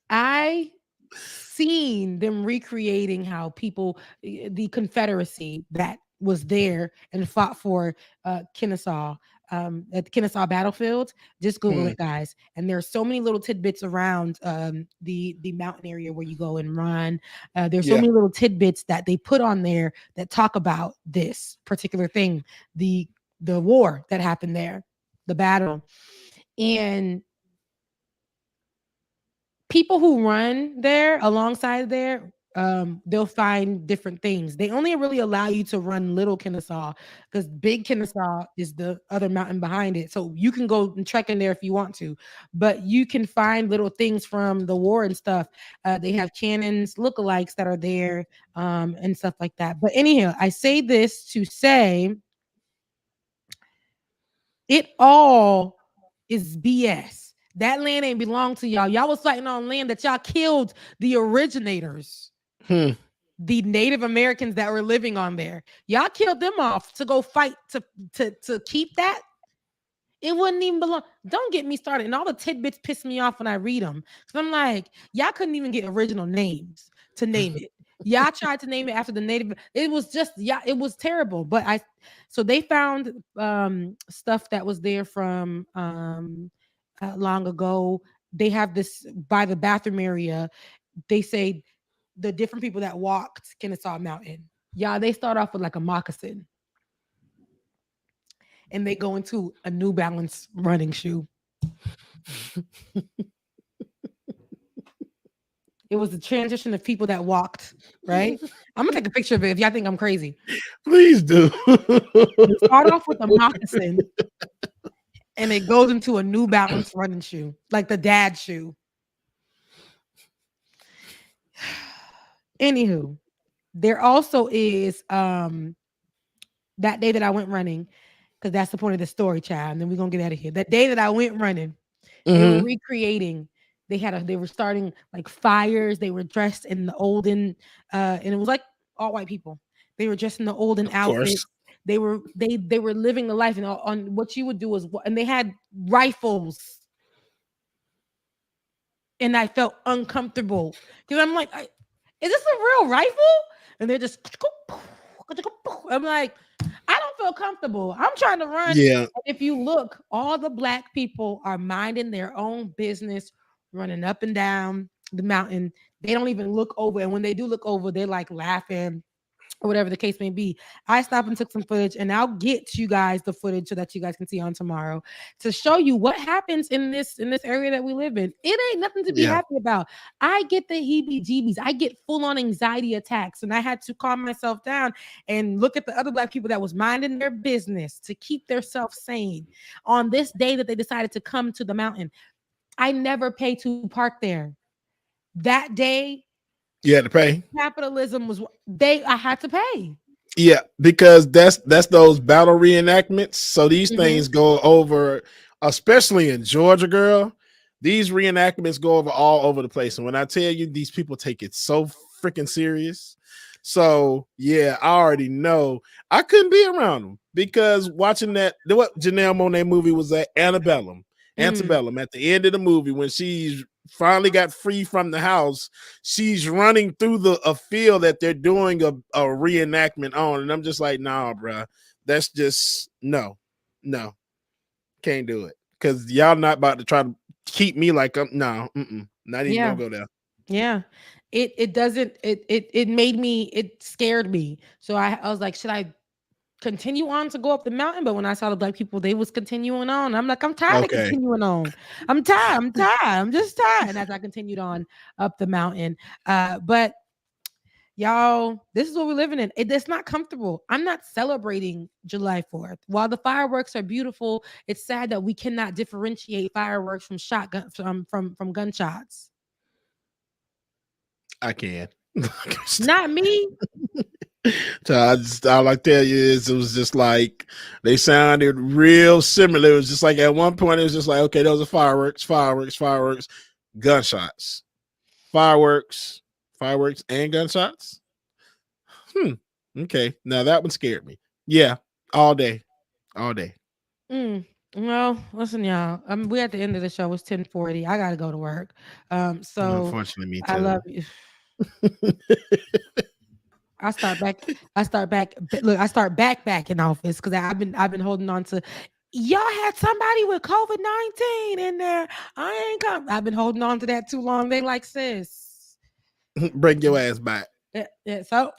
I seen them recreating how people, the Confederacy that was there and fought for Kennesaw at the Kennesaw battlefield. Just Google it, guys. And there's so many little tidbits around the mountain area where you go and run. There's so many little tidbits that they put on there that talk about this particular thing, the war that happened there, the battle. And people who run there alongside there, they'll find different things. They only really allow you to run Little Kennesaw because Big Kennesaw is the other mountain behind it. So you can go and trek in there if you want to, but you can find little things from the war and stuff. They have cannons, lookalikes that are there, and stuff like that. But anyhow, I say this to say it all is BS. That land ain't belong to y'all. Y'all was fighting on land that y'all killed the originators, the Native Americans that were living on there. Y'all killed them off to go fight to keep that. It wouldn't even belong. Don't get me started. And all the tidbits piss me off when I read them. Because I'm like, y'all couldn't even get original names to name it. Y'all tried to name it after the native. It was just, it was terrible. But so they found stuff that was there from long ago. They have this by the bathroom area. They say the different people that walked Kennesaw Mountain. Yeah, they start off with like a moccasin. And they go into a New Balance running shoe. It was the transition of people that walked, right? I'm gonna take a picture of it if y'all think I'm crazy. Please do. You start off with a moccasin and it goes into a New Balance running shoe, like the dad shoe. Anywho, there also is that day that I went running, because that's the point of the story, child. And then we're gonna get out of here. That day that I went running, they were recreating. They were starting like fires. They were dressed in the olden, and it was like all white people. They were dressed in the olden outfits. They were living the life. And on what you would do is, and they had rifles. And I felt uncomfortable because I'm like, is this a real rifle? And they're just, I'm like, I don't feel comfortable. I'm trying to run. Yeah. And if you look, all the black people are minding their own business, running up and down the mountain. They don't even look over. And when they do look over, they're like laughing or whatever the case may be. I stopped and took some footage, and I'll get you guys the footage so that you guys can see on tomorrow to show you what happens in this area that we live in. It ain't nothing to be happy about. I get the heebie-jeebies. I get full-on anxiety attacks, and I had to calm myself down and look at the other black people that was minding their business to keep themselves sane on this day that they decided to come to the mountain. I never pay to park there. That day, you had to pay. Capitalism was I had to pay. Yeah, because that's those battle reenactments. So these things go over, especially in Georgia, girl. These reenactments go over all over the place. And when I tell you, these people take it so freaking serious. So yeah, I already know I couldn't be around them because watching what Janelle Monáe movie was that Antebellum. Antebellum at the end of the movie when she's finally got free from the house, she's running through a field that they're doing a reenactment on, and I'm just like, nah, bro, that's just no, can't do it because y'all not about to try to keep me like I'm not even gonna go there. Yeah, it doesn't. It made me. It scared me. So I was like, should I continue on to go up the mountain? But when I saw the black people, they was continuing on. I'm like, I'm tired of continuing on. I'm tired. I'm just tired. And as I continued on up the mountain, but y'all, this is what we're living in. It's not comfortable. I'm not celebrating July 4th. While the fireworks are beautiful, it's sad that we cannot differentiate fireworks from shotgun from gunshots. I can. Not me. All I tell you is it was just like they sounded real similar. It was just like at one point it was just like, okay, those are fireworks, gunshots, fireworks, and gunshots. Okay, now that one scared me. Yeah, all day. Well, listen, y'all. We're at the end of the show. It's 10:40. I gotta go to work. So Unfortunately, me too. I love you. I start back in office because I've been holding on to. Y'all had somebody with COVID-19 in there. I ain't come. I've been holding on to that too long. They like, sis, bring your ass back. Yeah. So,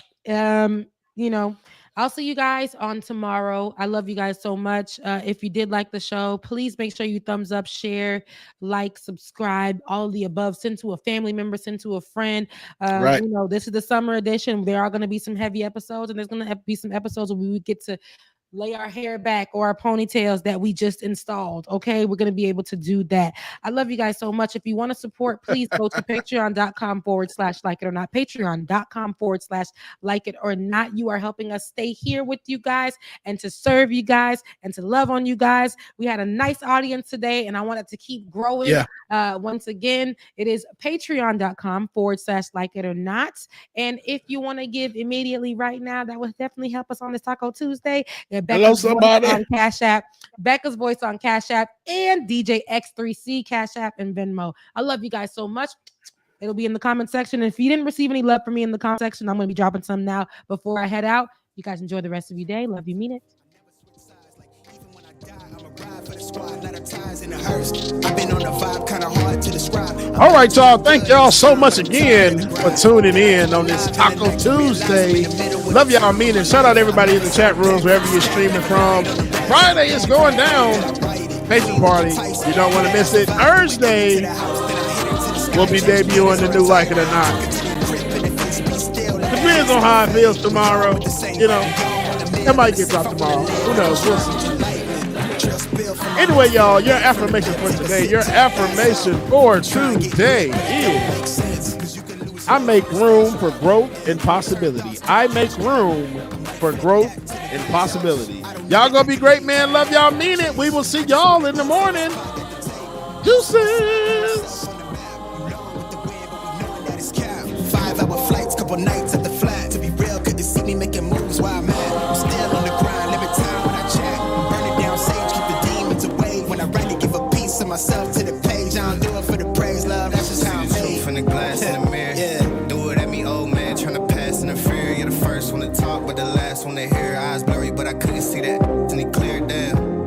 I'll see you guys on tomorrow. I love you guys so much. If you did like the show, please make sure you thumbs up, share, like, subscribe, all of the above. Send to a family member, send to a friend. Right. This is the summer edition. There are going to be some heavy episodes, and there's going to be some episodes where we get to lay our hair back or our ponytails that we just installed. Okay, we're going to be able to do that. I love you guys so much. If you want to support, please go to patreon.com/like-it-or-not. Patreon.com/like-it-or-not. You are helping us stay here with you guys and to serve you guys and to love on you guys. We had a nice audience today, and I want it to keep growing. Yeah. Once again, it is patreon.com/like-it-or-not. And if you want to give immediately right now, that would definitely help us on this Taco Tuesday. Hello, somebody. On Cash App, Becca's voice on Cash App, and DJ X3C Cash App and Venmo. I love you guys so much. It'll be in the comment section. And if you didn't receive any love from me in the comment section, I'm going to be dropping some now before I head out. You guys enjoy the rest of your day. Love you, mean it. All right, y'all. Thank y'all so much again for tuning in on this Taco Tuesday. Love y'all, mean it. Shout out everybody in the chat rooms, wherever you're streaming from. Friday is going down. Patron party. You don't want to miss it. Thursday, we'll be debuting the new Like It or Not. Depends on how it feels tomorrow. It might get dropped tomorrow. Who knows? We'll see. Anyway, y'all, your affirmation for today is I make room for growth and possibility. I make room for growth and possibility. Y'all gonna be great, man. Love y'all, mean it. We will see y'all in the morning. Deuces. 5-hour flights, couple nights at the flat. To be real, couldn't see me making moves while I'm at. I'm still on the grind, limit time when I chat. Burning down sage, keep the demons away. When I write it, give a piece of myself to the page. I don't do it for the praise, love. That's just how I'm made. From the glass in the mirror, do it at me, old man. Trying to pass in the fear. You're the first one to talk, but the last one to hear. Eyes blurry, but I couldn't see that. Then he cleared down.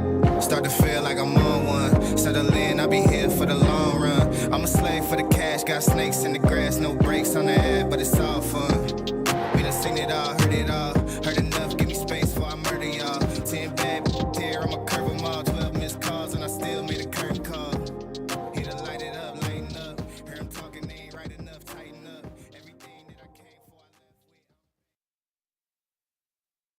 Start to feel like I'm on one. Settle in, I'll be here for the long run. I'm a slave for the cash, got snakes in the grass, no break.